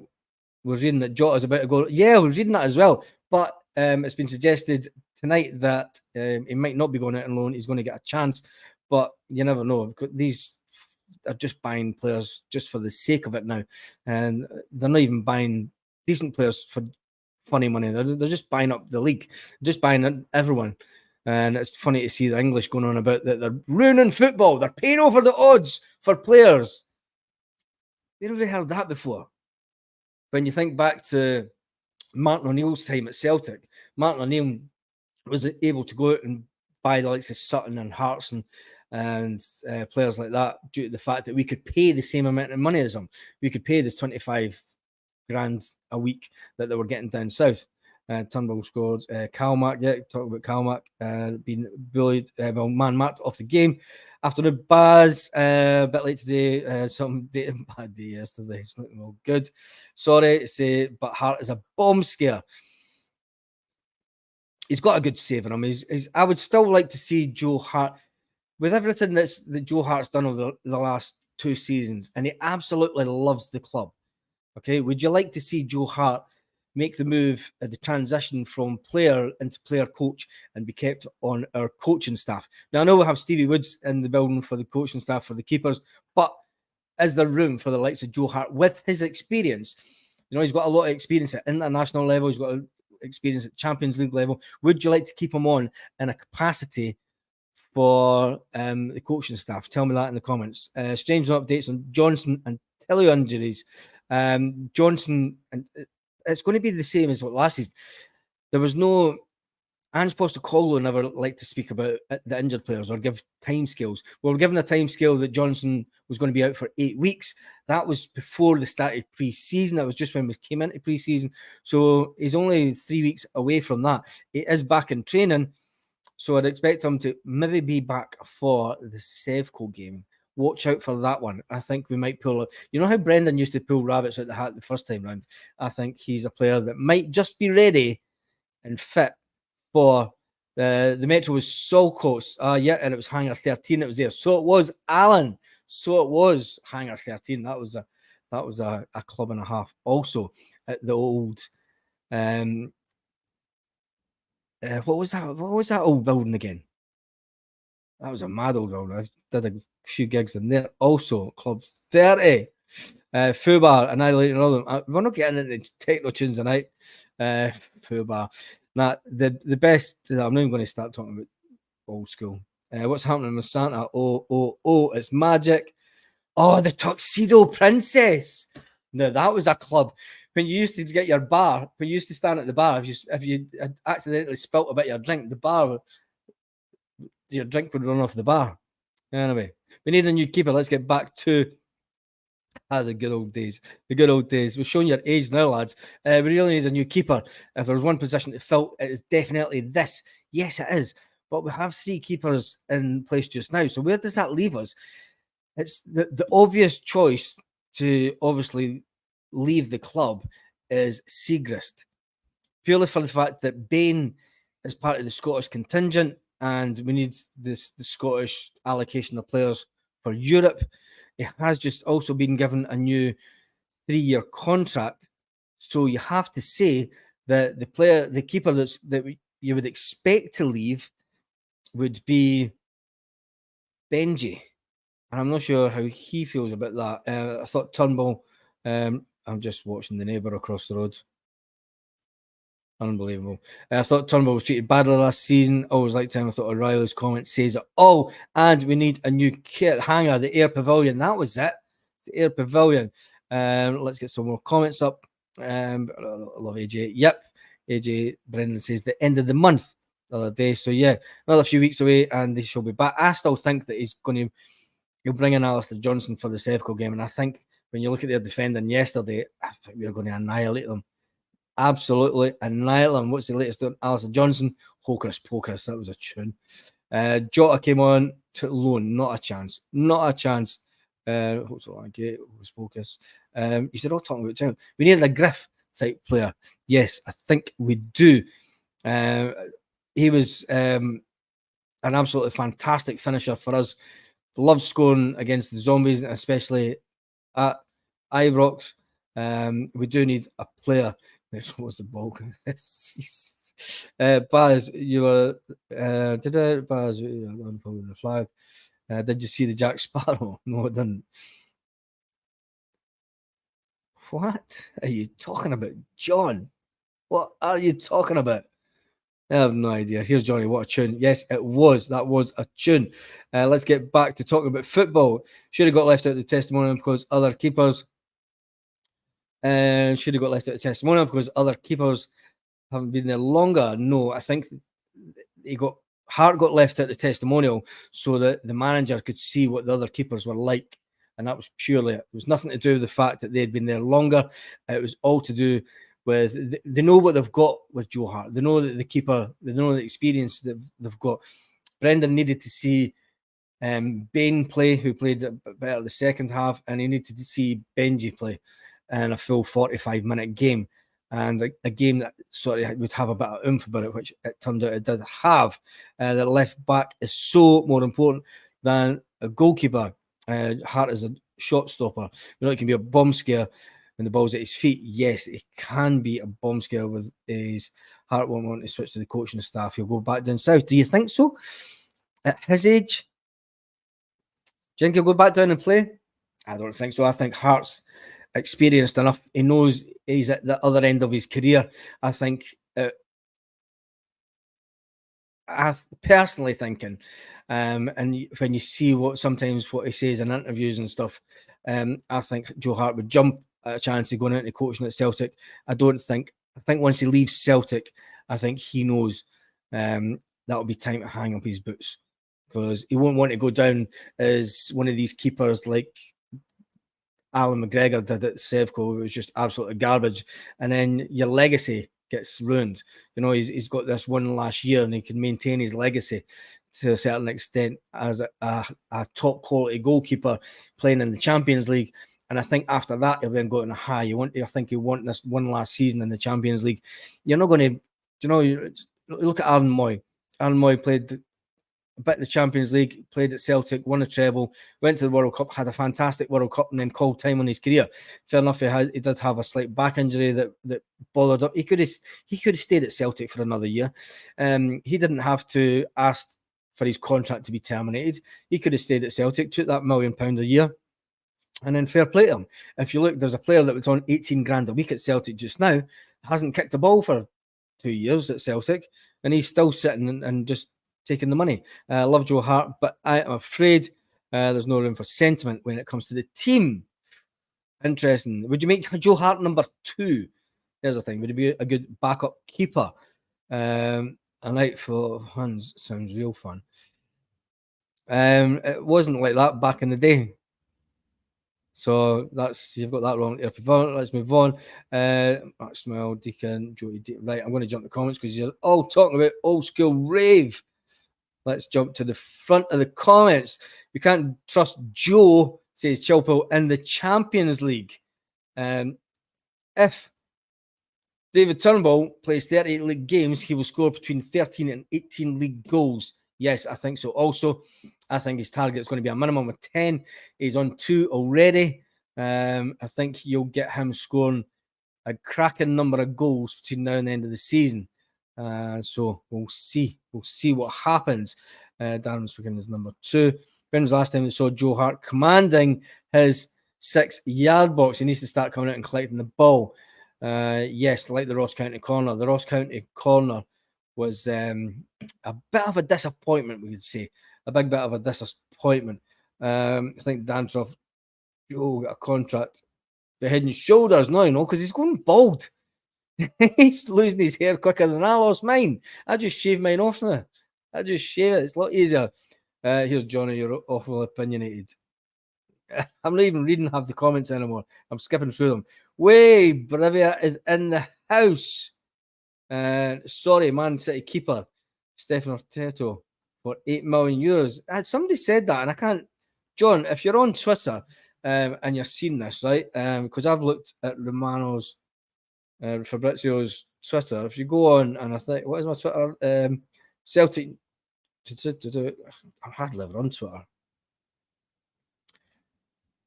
reading that Jota's about to go. Yeah, we're reading that as well. But it's been suggested tonight that he might not be going out on loan. He's going to get a chance, but you never know. These are just buying players just for the sake of it now, and they're not even buying decent players for funny money. They're just buying up the league, just buying everyone. And it's funny to see the English going on about that they're ruining football. They're paying over the odds for players. We've never heard that before. When you think back to Martin O'Neill's time at Celtic, Martin O'Neill was able to go out and buy the likes of Sutton and Hartson and players like that due to the fact that we could pay the same amount of money as them. We could pay this 25 grand a week that they were getting down south. Turnbull scored. Kalmak, talk about Kalmak being bullied. Man-marked off the game. Afternoon, Baz, a bit late today. Some bad day yesterday. It's looking all good. Sorry to say, but Hart is a bomb scare. He's got a good save on him. I would still like to see Joe Hart, with everything that Joe Hart's done over the last 2 seasons, and he absolutely loves the club. Okay, would you like to see Joe Hart make the move, the transition from player into player coach, and be kept on our coaching staff? Now, I know we have Stevie Woods in the building for the coaching staff, for the keepers, but is there room for the likes of Joe Hart with his experience? You know, he's got a lot of experience at international level. He's got experience at Champions League level. Would you like to keep him on in a capacity for the coaching staff? Tell me that in the comments. Strange updates on Johnson and Tilly injuries. Johnson, and it's going to be the same as what last season. There was no Ange Postecoglou never liked to speak about the injured players or give timescales. We were given a timescale that Johnson was going to be out for 8 weeks. That was before the started pre-season. That was just when we came into pre-season. So he's only 3 weeks away from that. He is back in training. So I'd expect him to maybe be back for the Sevco game. Watch out for that one. I think we might pull. You know how Brendan used to pull rabbits out the hat the first time round? I think he's a player that might just be ready and fit for the Metro. Was so close. And it was Hangar 13 that was there. So it was, Alan. So it was Hangar 13. That was a club and a half also at the old what was that old building again? That was a mad old building. I did a few gigs in there also. Club 30. Fubar, Annihilating all of them. We're not getting into techno tunes tonight. Fubar. Now, the best, I'm not even going to start talking about old school. What's happening with Santa? Oh, it's magic. Oh, the Tuxedo Princess. No, that was a club. When you used to get your bar, when you used to stand at the bar, if you had accidentally spilt a bit of your drink, your drink would run off the bar. Anyway, we need a new keeper. Let's get back to the good old days. The good old days. We're showing your age now, lads. We really need a new keeper. If there's one position to fill, it is definitely this. Yes, it is. But we have 3 keepers in place just now. So where does that leave us? It's the obvious choice to obviously leave the club is Segrist, purely for the fact that Bain is part of the Scottish contingent and we need the Scottish allocation of players for Europe. He has just also been given a new 3-year contract. So you have to say that the keeper that you would expect to leave would be Benji. And I'm not sure how he feels about that. I thought Turnbull, I'm just watching the neighbour across the road. Unbelievable. I thought Turnbull was treated badly last season. Always like time. I thought O'Reilly's comment says it all. And we need a new kit hanger, the Air Pavilion. That was it. It's the Air Pavilion. Let's get some more comments up. I love AJ. Yep. AJ Brendan says the end of the month the other day. So yeah, another few weeks away and they shall be back. I still think that he'll bring in Alistair Johnson for the Sevco game. And I think when you look at their defending yesterday, I think we're going to annihilate them. Absolutely annihilate them. What's the latest on Alistair Johnson? Hocus Pocus. That was a tune. Jota came on to loan. Not a chance. Not a chance. Hocus Pocus. You said all talking about time. We needed a Griff type player. Yes, I think we do. He was an absolutely fantastic finisher for us. Loved scoring against the Zombies, especially at Ibrox. We do need a player. Which was the ball? Baz, you were Baz unfolding the flag. Did you see the Jack Sparrow? No, I didn't. What are you talking about, John? What are you talking about? I have no idea. Here's Johnny. What a tune. Yes, it was. That was a tune. Let's get back to talking about football. Should have got left out of the testimonial because other keepers should have got left out of the testimonial because other keepers haven't been there longer. No, I think Hart got left out of the testimonial so that the manager could see what the other keepers were like. And that was purely it. It was nothing to do with the fact that they'd been there longer. It was all to do with they know what they've got with Joe Hart. They know that the keeper, they know the experience that they've got. Brendan needed to see Bain play, who played better the second half, and he needed to see Benji play in a full 45-minute game. And a game that sort of would have a bit of oomph about it, which it turned out it did have. The left back is so more important than a goalkeeper. Hart is a shot stopper. You know, it can be a bomb scare when the ball's at his feet. Yes, it can be a bomb scare with his Hart won't want to switch to the coaching staff. He'll go back down south. Do you think so? At his age? Do you think he'll go back down and play? I don't think so. I think Hart's experienced enough. He knows he's at the other end of his career. I think, I personally thinking, and when you see what he says in interviews and stuff, I think Joe Hart would jump at a chance of going into coaching at Celtic. I think once he leaves Celtic, I think he knows that'll be time to hang up his boots because he won't want to go down as one of these keepers like Alan McGregor did at Sevco. It was just absolutely garbage. And then your legacy gets ruined. You know, he's got this one last year and he can maintain his legacy to a certain extent as a top quality goalkeeper playing in the Champions League. And I think after that, he'll then go on a high. I think you want this one last season in the Champions League. You're not going to, look at Aaron Moy. Aaron Moy played a bit in the Champions League, played at Celtic, won a treble, went to the World Cup, had a fantastic World Cup, and then called time on his career. Fair enough, he did have a slight back injury that bothered up. He could have stayed at Celtic for another year. He didn't have to ask for his contract to be terminated. He could have stayed at Celtic, took that £1 million a year, and then fair play to him. If you look, there's a player that was on 18 grand a week at Celtic just now, hasn't kicked a ball for 2 years at Celtic, and he's still sitting and just taking the money. I love Joe Hart, but I am afraid there's no room for sentiment when it comes to the team. Interesting. Would you make Joe Hart number 2? Here's the thing. Would he be a good backup keeper? A night for Huns sounds real fun. It wasn't like that back in the day. So you've got that wrong. Let's move on. Maxwell, Deacon, Jody. Right, I'm going to jump to the comments because you're all talking about old school rave. Let's jump to the front of the comments. We can't trust Joe, says Chilpel, in the Champions League. If David Turnbull plays 38 league games, he will score between 13 and 18 league goals. Yes, I think so. Also, I think his target is going to be a minimum of 10. He's on 2 already. I think you'll get him scoring a cracking number of goals between now and the end of the season. So we'll see. We'll see what happens. Darren was speaking as number 2. When was the last time we saw Joe Hart commanding his 6-yard box? He needs to start coming out and collecting the ball. Yes, like the Ross County corner. The Ross County corner was a bit of a disappointment, we could say. A big bit of a disappointment. I think Dantroff, Joe got a contract for Head and Shoulders now, because he's going bald. He's losing his hair quicker than I lost mine. I just shave mine off now. I just shave it. It's a lot easier. Here's Johnny, you're awful opinionated. I'm not even reading half the comments anymore. I'm skipping through them. Way Brivia is in the house. Sorry, Man City keeper Stefan Arteta for €8 million. Somebody said that, and I can't. John, if you're on Twitter and you're seeing this, right? Because I've looked at Romano's, Fabrizio's Twitter. If you go on, and I think, what is my Twitter? Celtic. I'm hardly ever on Twitter.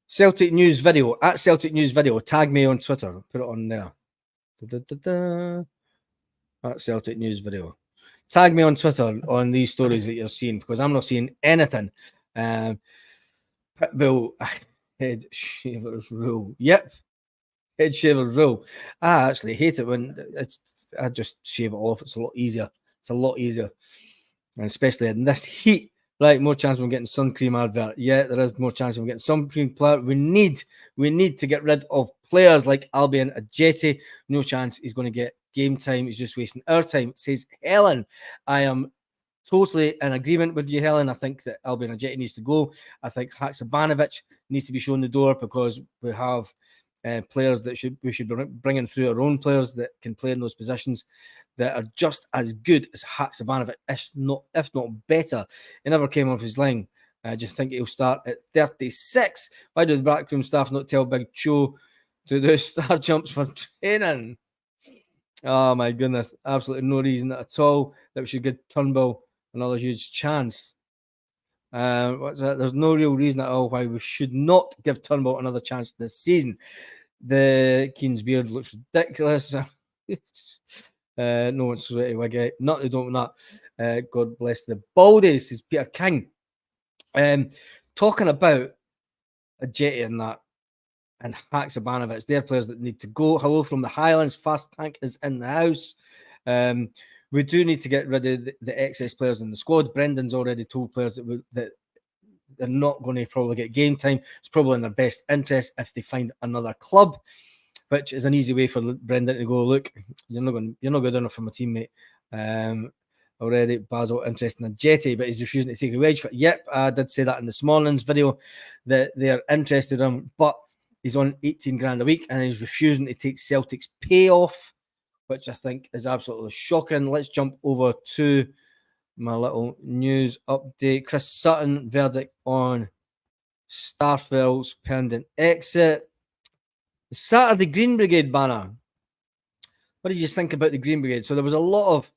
Celtic News Video, at Celtic News Video. Tag me on Twitter. Put it on there. At Celtic News Video. Tag me on Twitter on these stories that you're seeing, because I'm not seeing anything. Pitbull head shavers rule. Yep. Head shavers rule. I actually hate it when I just shave it off. It's a lot easier. It's a lot easier. And especially in this heat. Right, more chance of getting sun cream advert. Yeah, there is more chance of getting sun cream player. We need to get rid of players like Albion Ajeti. No chance he's going to get game time. He's just wasting our time, says Helen. I am totally in agreement with you, Helen. I think that Albion Ajeti needs to go. I think Haksabanovic needs to be shown the door, because we have players that we should be bringing through, our own players that can play in those positions that are just as good as Haksabanovic, if not better. He never came off his line. I just think he'll start at 36. Why do the backroom staff not tell Big Cho to do star jumps for training? Oh my goodness, absolutely no reason at all that we should give Turnbull another huge chance. There's no real reason at all why we should not give Turnbull another chance this season. The Keane's beard looks ridiculous. No one's sweaty wig. Not they don't want that. God bless the baldies, says Peter King. Talking about a Jetty and that, and Haksabanovic, they're players that need to go. Hello from the Highlands. Fast Tank is in the house. We do need to get rid of the excess players in the squad. Brendan's already told players that they're not going to probably get game time. It's probably in their best interest if they find another club, which is an easy way for Brendan to go, look, you're not good enough for my teammate. Already, Basil interested in Jetty, but he's refusing to take a wage cut. Yep, I did say that in this morning's video that they're interested in him, but he's on 18 grand a week and he's refusing to take Celtic's payoff, which I think is absolutely shocking. Let's jump over to my little news update. Chris Sutton, verdict on Starfell's pending exit. The Saturday Green Brigade banner. What did you think about the Green Brigade? So there was a lot of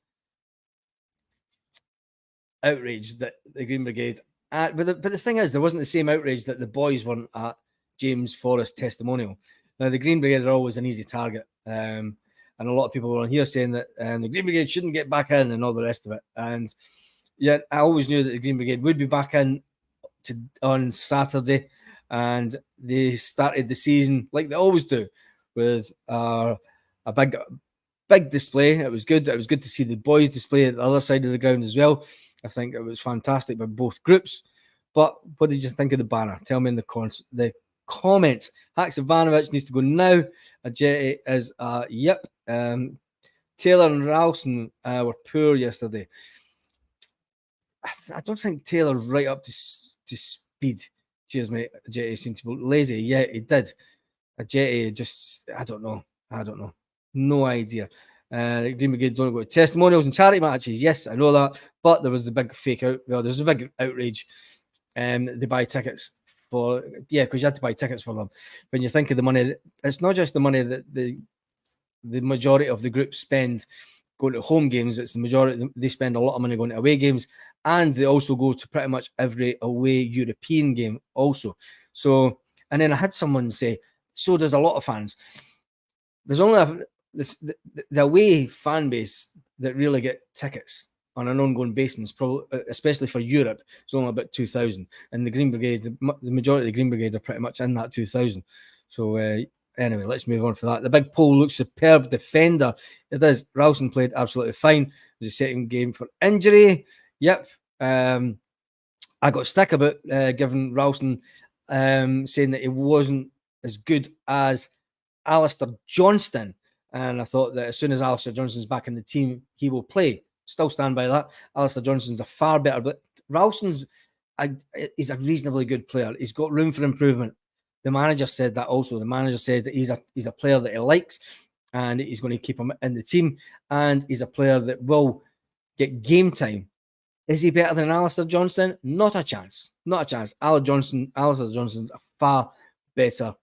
outrage that the Green Brigade, but the thing is, there wasn't the same outrage that the boys weren't at James Forrest testimonial. Now, the Green Brigade are always an easy target. And a lot of people were on here saying that the Green Brigade shouldn't get back in and all the rest of it. And yet I always knew that the Green Brigade would be back in on Saturday. And they started the season like they always do, with a big big display. It was good. It was good to see the boys display at the other side of the ground as well. I think it was fantastic by both groups. But what did you think of the banner? Tell me in the comments. Haksabanovic needs to go now. Ajeti is yep. Taylor and Ralston were poor yesterday. I don't think Taylor right up to speed. Cheers, mate. Ajeti seemed to be lazy. Yeah, he did. Ajeti just, I don't know. No idea. Green Brigade don't go to testimonials and charity matches. Yes, I know that. But there was the big fake out. Well, there's a big outrage. They buy tickets for, because you had to buy tickets for them. When you think of the money, it's not just the money that the majority of the group spend going to home games. It's the majority. They spend a lot of money going to away games, and they also go to pretty much every away European game also. So, and then I had someone say, so does a lot of fans. There's only the away fan base that really get tickets on an ongoing basis, probably, especially for Europe, it's only about 2,000. And the Green Brigade, the majority of the Green Brigade are pretty much in that 2,000. So anyway, let's move on for that. The big pole looks superb defender. It is. Ralston played absolutely fine. It was a second game for injury. Yep. I got stick about giving Ralston saying that he wasn't as good as Alistair Johnston. And I thought that as soon as Alistair Johnston's back in the team, he will play. Still stand by that. Alistair Johnston's a far better, but Ralston's he's a reasonably good player. He's got room for improvement. The manager said that also. The manager said that he's a player that he likes, and he's going to keep him in the team. And he's a player that will get game time. Is he better than Alistair Johnston? Not a chance. Not a chance. Alistair Johnston's a far better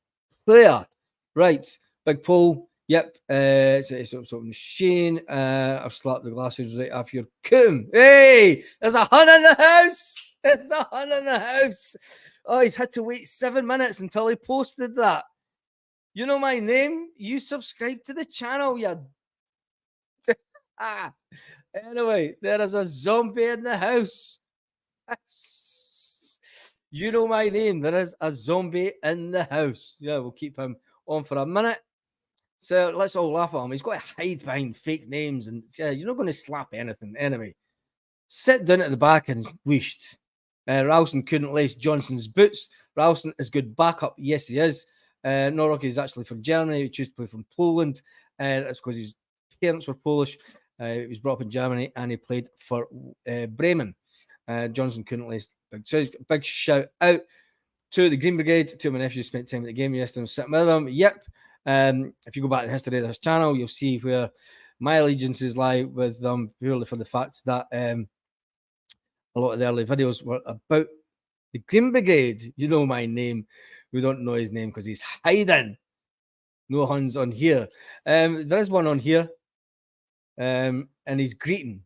player. Right. Big Paul. Yep. So Shane. I've slapped the glasses right off your coom. Hey, there's a hun in the house. There's the hun in the house. Oh, he's had to wait 7 minutes until he posted that. You know my name. You subscribe to the channel, you. Anyway, there is a zombie in the house. You know my name. There is a zombie in the house. Yeah, we'll keep him on for a minute. So let's all laugh at him. He's got to hide behind fake names, and yeah, you're not going to slap anything. Anyway, sit down at the back and wished. Ralston couldn't lace Johnson's boots. Ralston is good backup. Yes, he is. Norok is actually from Germany. He chose to play from Poland. That's because his parents were Polish. He was brought up in Germany, and he played for Bremen. Johnson couldn't lace. Big shout out to the Green Brigade. Two of my nephews spent time at the game yesterday. I was sitting with them. Yep. If you go back to the history of this channel, you'll see where my allegiances lie with them, purely for the fact that a lot of the early videos were about the Green Brigade. You know my name. We don't know his name because he's hiding. No Huns on here. There is one on here. And he's greeting.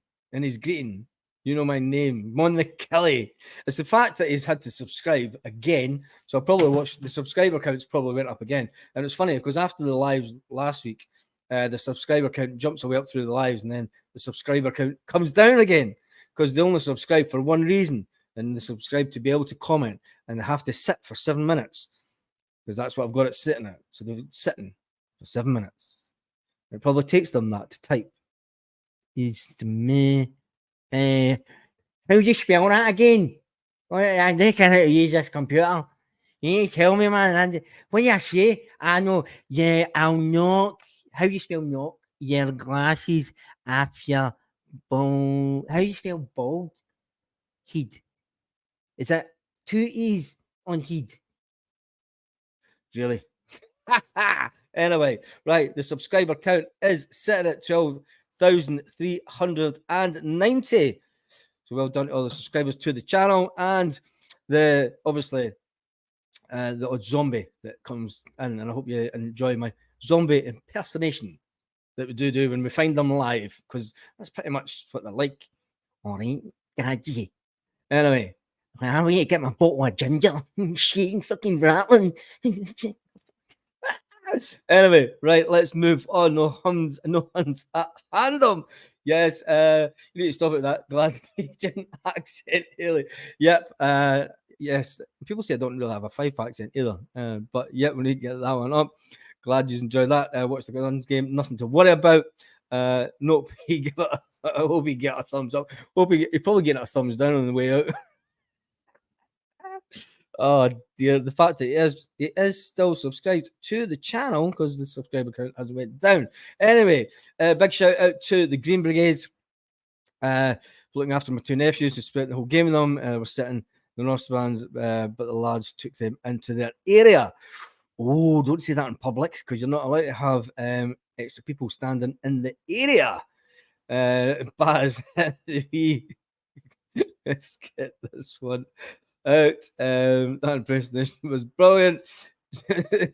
You know my name. Mon the Kelly. It's the fact that he's had to subscribe again. So I'll probably watch the subscriber counts probably went up again. And it's funny because after the lives last week, the subscriber count jumps away up through the lives, and then the subscriber count comes down again because they only subscribe for one reason, and they subscribe to be able to comment, and they have to sit for 7 minutes because that's what I've got it sitting at. So they're sitting for 7 minutes. It probably takes them that to type. Is me. How do you spell that again? I can't how to use this computer. You need to tell me, man. What do you say? I know. Yeah, I'll knock. How do you spell knock? Your glasses off your bald. How do you spell bald? Head. Is that 2 E's on head? Really? Anyway, right. The subscriber count is sitting at 12,390. So well done to all the subscribers to the channel, and the obviously the odd zombie that comes in, and I hope you enjoy my zombie impersonation that we do when we find them live, because that's pretty much what they're like. All right, anyway, I'm going to get my bottle of ginger, shaking, fucking rattling. Anyway, right, let's move on. No Huns at Handom. Yes, you need to stop at that Glaswegian accent, really. Yep, yes. People say I don't really have a 5 accent either, but yep, we need to get that one up. Glad you enjoyed that. Watch the Guns game, nothing to worry about. Nope, I hope he get a thumbs up. Hope he probably get a thumbs down on the way out. Oh dear, the fact that he is still subscribed to the channel because the subscriber count hasn't went down. Anyway, big shout out to the Green Brigades. Looking after my two nephews who spent the whole game with them. We're sitting the North Bands, but the lads took them into their area. Oh, don't say that in public because you're not allowed to have extra people standing in the area. Baz, let's get this one out. That impersonation was brilliant.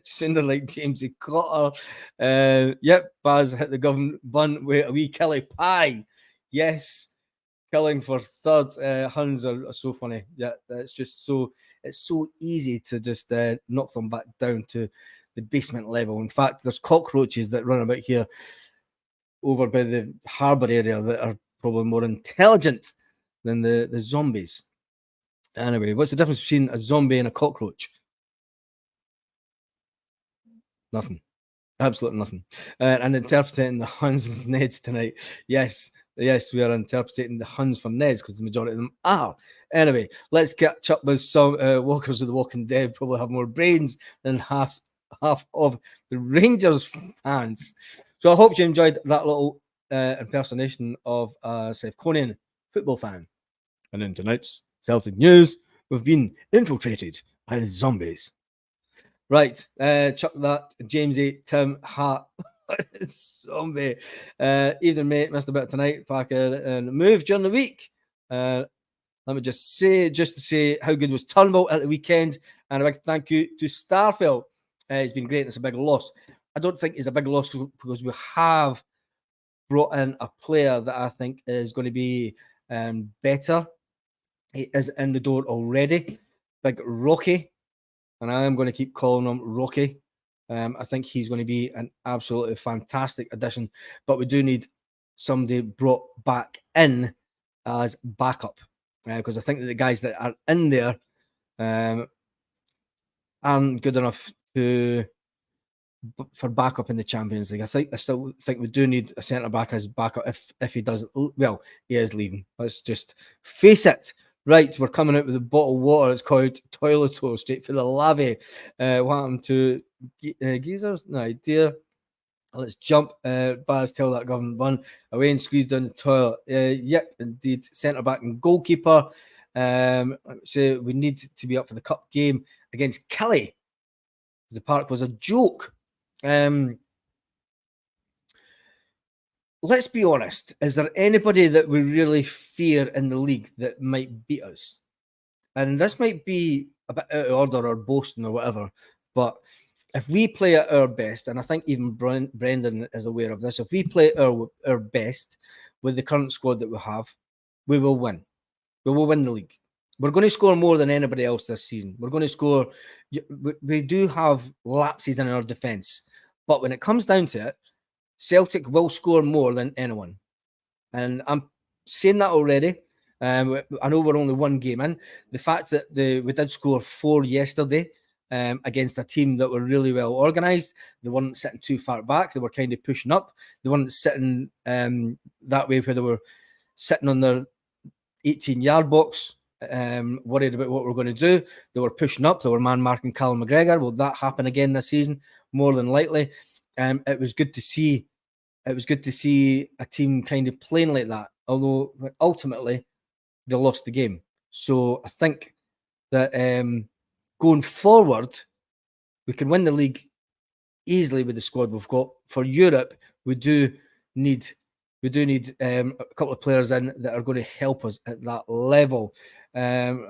Sounded like Jamesy Cotter. Yep, Baz hit the government bun with a wee Kelly pie. Yes, killing for third. Huns are so funny. Yeah, it's just it's so easy to just knock them back down to the basement level. In fact, there's cockroaches that run about here over by the harbour area that are probably more intelligent than the zombies. Anyway, what's the difference between a zombie and a cockroach? Nothing. Absolutely nothing. And interpreting the Huns and Neds tonight. Yes, we are interpreting the Huns for Neds because the majority of them are. Anyway, let's catch up with some Walkers of the Walking Dead. Probably have more brains than half of the Rangers fans. So I hope you enjoyed that little impersonation of a South Conian football fan. And in tonight's Celtic news, we've been infiltrated by zombies. Right, chuck that, Jamesy, Tim, hat, zombie. Evening, mate, missed a bit tonight, Packer, and move during the week. Let me just to say how good was Turnbull at the weekend, and a big thank you to Starfield. He's been great. It's a big loss. I don't think it's a big loss because we have brought in a player that I think is going to be better. He is in the door already. Big Rocky. And I am going to keep calling him Rocky. I think he's going to be an absolutely fantastic addition. But we do need somebody brought back in as backup. Because I think that the guys that are in there aren't good enough for backup in the Champions League. I still think we do need a centre back as backup if he does. Well, he is leaving. Let's just face it. Right, we're coming out with a bottle of water. It's called Toileto, straight for the lavy. What happened to geezers? No idea. Let's jump. Baz, tell that government bun away and squeeze down the toilet. Yep, indeed. Centre back and goalkeeper. So we need to be up for the cup game against Kelly. The park was a joke. Let's be honest. Is there anybody that we really fear in the league that might beat us? And this might be a bit out of order or boasting or whatever, but if we play at our best, and I think even Brendan is aware of this, if we play our best with the current squad that we have, we will win. We will win the league. We're going to score more than anybody else this season. We're going to score. We do have lapses in our defence, but when it comes down to it, Celtic will score more than anyone. And I'm saying that already. I know we're only one game in. The fact that we did score 4 yesterday against a team that were really well organised. They weren't sitting too far back. They were kind of pushing up. They weren't sitting that way where they were sitting on their 18-yard box, worried about what we're going to do. They were pushing up. They were man-marking Callum McGregor. Will that happen again this season? More than likely. It was good to see. It was good to see a team kind of playing like that. Although ultimately they lost the game. So I think that going forward, we can win the league easily with the squad we've got. For Europe, we do need a couple of players in that are going to help us at that level. Only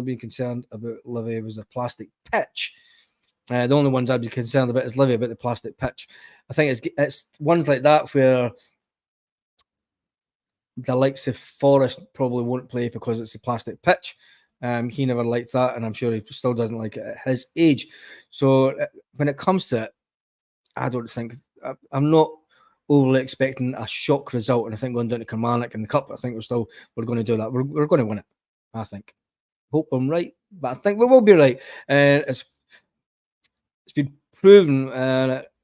being concerned about Livy was a plastic pitch. The only ones I'd be concerned about is Livy about the plastic pitch. I think it's ones like that where the likes of Forrest probably won't play because it's a plastic pitch. He never liked that, and I'm sure he still doesn't like it at his age. So when it comes to it, I don't think I'm not overly expecting a shock result. And I think going down to Kilmarnock in the cup, I think we're going to do that. We're going to win it. I think. Hope I'm right, but I think we will be right. It's been proven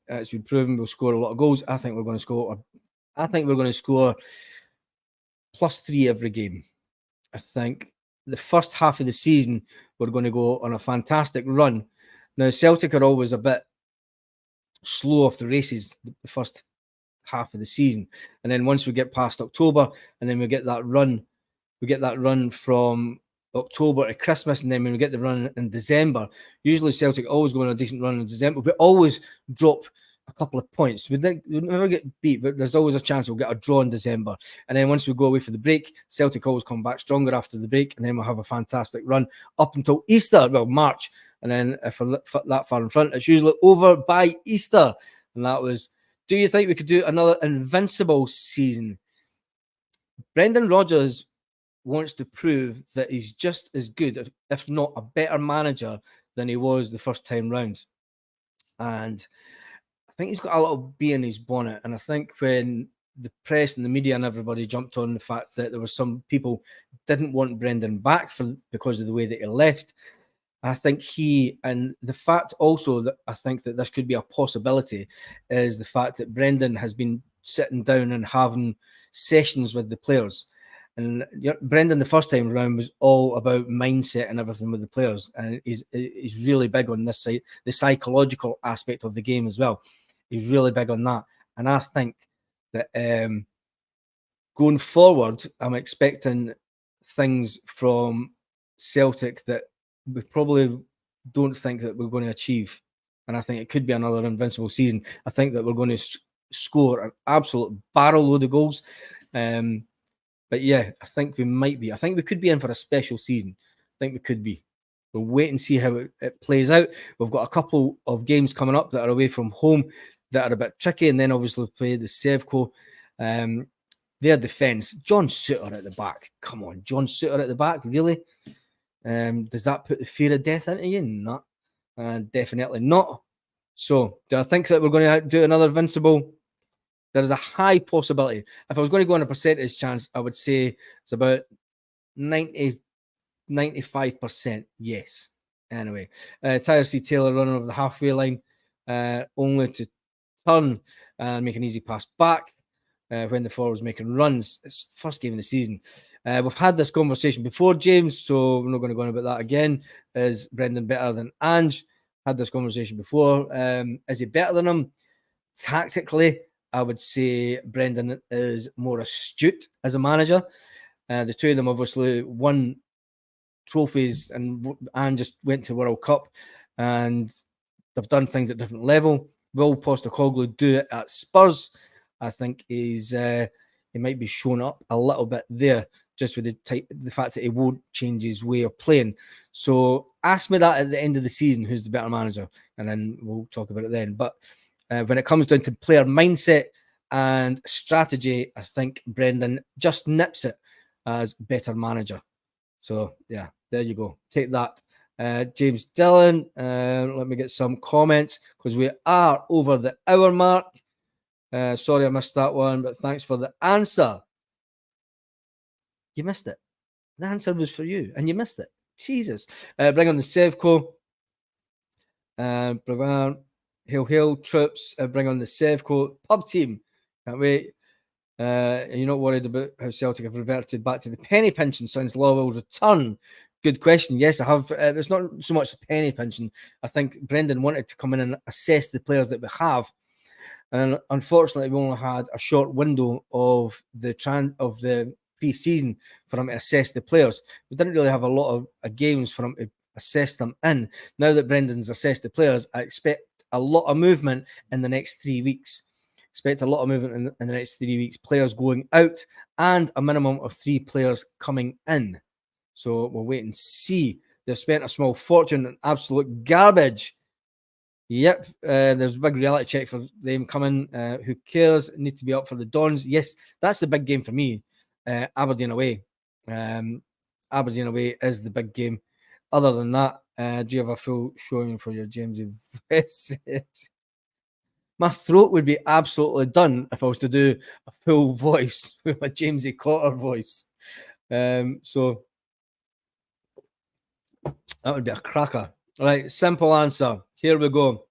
It's been proven we'll score a lot of goals. I think we're going to score +3 every game. I think the first half of the season, we're going to go on a fantastic run. Now, Celtic are always a bit slow off the races the first half of the season. And then once we get past October, and then we get that run from October to Christmas, and then when we get the run in December, usually Celtic always go on a decent run in December. We always drop a couple of points. We never get beat, but there's always a chance we'll get a draw in December. And then once we go away for the break, Celtic always come back stronger after the break, and then we'll have a fantastic run up until Easter, well, March. And then if we're that far in front, it's usually over by Easter. And that was, do you think we could do another invincible season? Brendan Rodgers wants to prove that he's just as good, if not a better manager than he was the first time round. And I think he's got a little bee in his bonnet. And I think when the press and the media and everybody jumped on the fact that there were some people didn't want Brendan back because of the way that he left, I think and the fact also that I think that this could be a possibility is the fact that Brendan has been sitting down and having sessions with the players. And Brendan, the first time around, was all about mindset and everything with the players. And he's really big on this side, the psychological aspect of the game as well. He's really big on that. And I think that going forward, I'm expecting things from Celtic that we probably don't think that we're going to achieve. And I think it could be another invincible season. I think that we're going to score an absolute barrel load of goals. But yeah, I think we might be. I think we could be in for a special season. I think we could be. We'll wait and see how it plays out. We've got a couple of games coming up that are away from home that are a bit tricky. And then obviously we'll play the Sevco. Their defence, John Souttar at the back. Come on, John Souttar at the back, really? Does that put the fear of death into you? No, definitely not. So, do I think that we're going to do another invincible? There is a high possibility. If I was going to go on a percentage chance, I would say it's about 95% yes. Anyway, Tyler C. Taylor running over the halfway line, only to turn and make an easy pass back. When the forward was making runs. It's the first game of the season. We've had this conversation before, James, so we're not going to go on about that again. Is Brendan better than Ange? Had this conversation before. Is he better than him? Tactically, I would say Brendan is more astute as a manager. The two of them obviously won trophies, and Ange just went to World Cup, and they've done things at different level. Will Postecoglou do it at Spurs? I think he might be shown up a little bit there, just with the fact that he won't change his way of playing. So ask me that at the end of the season, who's the better manager, and then we'll talk about it then. But when it comes down to player mindset and strategy, I think Brendan just nips it as better manager. So yeah, there you go. Take that. James Dillon, let me get some comments because we are over the hour mark. Sorry I missed that one, but thanks for the answer. You missed it. The answer was for you, and you missed it. Jesus. Bring on the Sevco. Hail, troops. Bring on the Sevco pub team. Can't wait. You're not worried about how Celtic have reverted back to the penny pinching since Lawwell's return? Good question. Yes, I have. It's not so much the penny pinching. I think Brendan wanted to come in and assess the players that we have. And unfortunately, we only had a short window of the pre-season for him to assess the players. We didn't really have a lot of games for him to assess them in. Now that Brendan's assessed the players, I expect a lot of movement in the next 3 weeks. Expect a lot of movement in the next 3 weeks. Players going out and a minimum of 3 players coming in. So we'll wait and see. They've spent a small fortune on absolute garbage. Yep, there's a big reality check for them coming. Who cares? Need to be up for the Dons. Yes, that's the big game for me. Aberdeen away. Aberdeen away is the big game. Other than that, do you have a full showing for your Jamesy message? My throat would be absolutely done if I was to do a full voice with my Jamesy Cotter voice. So that would be a cracker. All right, simple answer. Here we go.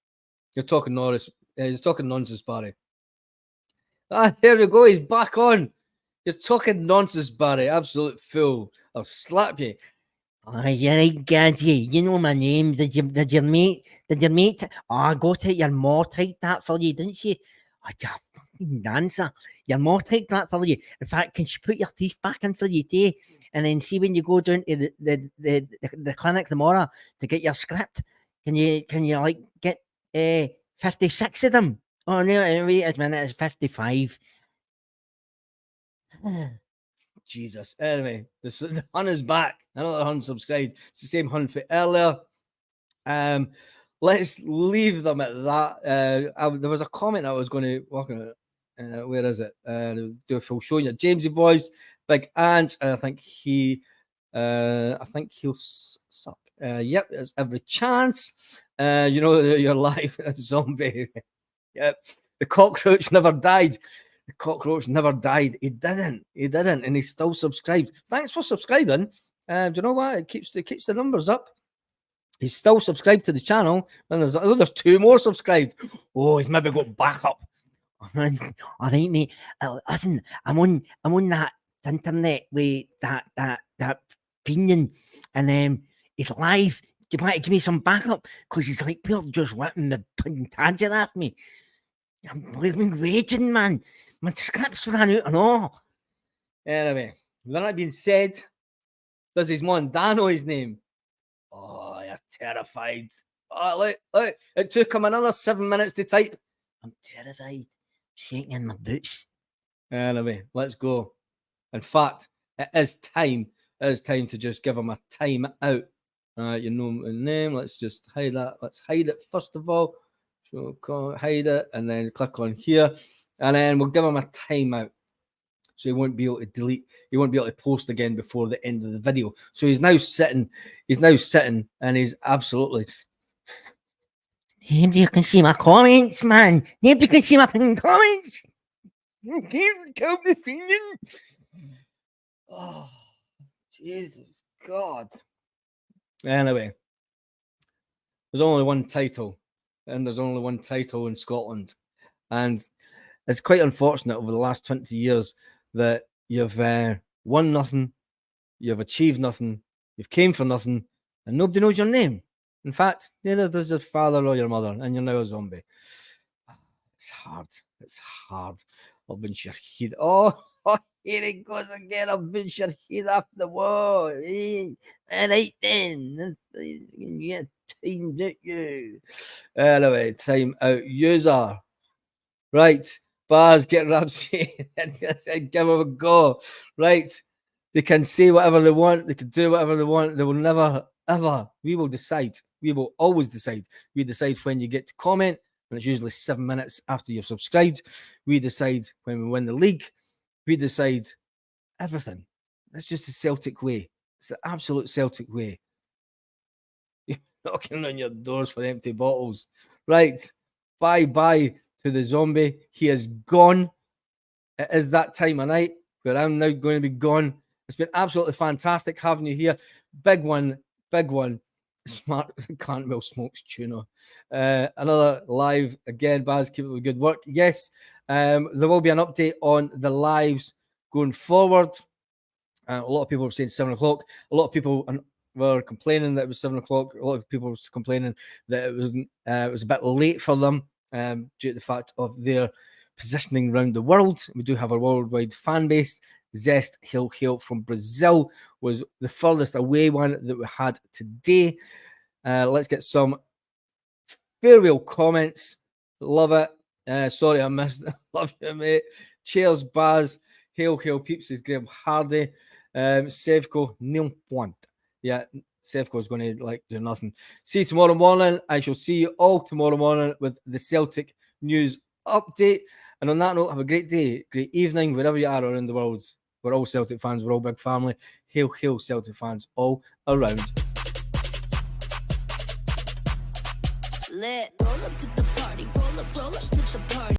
You're talking Norris. He's talking nonsense, Barry. Ah, there we go. He's back on. You're talking nonsense, Barry. Absolute fool. I'll slap you. Oh, you're right, Gaddy. You know my name. Did your mate? Oh, I got it. Your ma typed that for you, didn't she? Oh, you fucking dancer. Your ma typed that for you. In fact, can she put your teeth back in for you too? And then see when you go down to the clinic tomorrow to get your script, can you like get 56 of them? Oh no, wait a minute, it's 55. Jesus. Anyway, the hun is back. Another hun subscribed. It's the same hun for earlier. Let's leave them at that. There was a comment I was going to walk on. Where is it? Do a full show. Your Jamesy voice, Big Ant. I think he'll suck. Yep, there's every chance. You know you're live, zombie. Yep, the cockroach never died. The cockroach never died. He didn't, and he still subscribed. Thanks for subscribing. Do you know what? It keeps the numbers up. He's still subscribed to the channel, and there's 2 more subscribed. Oh, he's maybe got back up. All right, mate. Listen, I'm on that internet with that opinion, and he's live. Do you want to give me some backup? Because he's like, Bill just whipping the tangent at me. I'm raging, man. My scripts ran out and all. Anyway, with that being said, does his man Dan know his name? Oh, you're terrified. Oh, look. It took him another 7 minutes to type. I'm terrified. Shaking in my boots. Anyway, let's go. In fact, it is time. It is time to just give him a time out. You know the name. Let's just hide that. Let's hide it first of all. So hide it and then click on here. And then we'll give him a timeout. So he won't be able to delete. He won't be able to post again before the end of the video. So he's now sitting and he's absolutely. Nobody can see my comments, man. Nobody can see my comments. Oh, Jesus God. Anyway, there's only one title. And there's only one title in Scotland. And it's quite unfortunate over the last 20 years that you've won nothing, you've achieved nothing, you've came for nothing, and nobody knows your name. In fact, neither does your father or your mother, and you're now a zombie. It's hard. It's hard. I'll been Shahid. Oh, here it goes again. I've been Shahid off the wall. All right then. Yeah, timed out you. Anyway, time out user. Right. Bars get Ramsey and give him a go. Right. They can say whatever they want. They can do whatever they want. They will never, ever. We will decide. We will always decide. We decide when you get to comment. And it's usually 7 minutes after you've subscribed. We decide when we win the league. We decide everything. That's just the Celtic way. It's the absolute Celtic way. You're knocking on your doors for empty bottles. Right. Bye-bye to the zombie. He is gone. It is that time of night where I'm now going to be gone. It's been absolutely fantastic having you here. Big one. Smart Cantwell smokes tuna. Another live again. Baz, keep it with good work. Yes, there will be an update on the lives going forward. A lot of people were saying 7 o'clock. A lot of people were complaining that it was 7 o'clock. A lot of people were complaining that it was a bit late for them due to the fact of their positioning around the world. We do have a worldwide fan base. Zest Hill from Brazil was the furthest away one that we had today. Let's get some farewell comments. Love it. Sorry I missed it. Love you, mate. Cheers, Baz. Hail peeps is Graham Hardy. Sevco, nil point. Yeah, Sevco is going to do nothing. See you tomorrow morning. I shall see you all tomorrow morning with the Celtic news update. And on that note, have a great day, great evening, wherever you are around the world. We're all Celtic fans. We're all big family. Hail Celtic fans all around. Lit. Roll up to the party. Roll up to the party.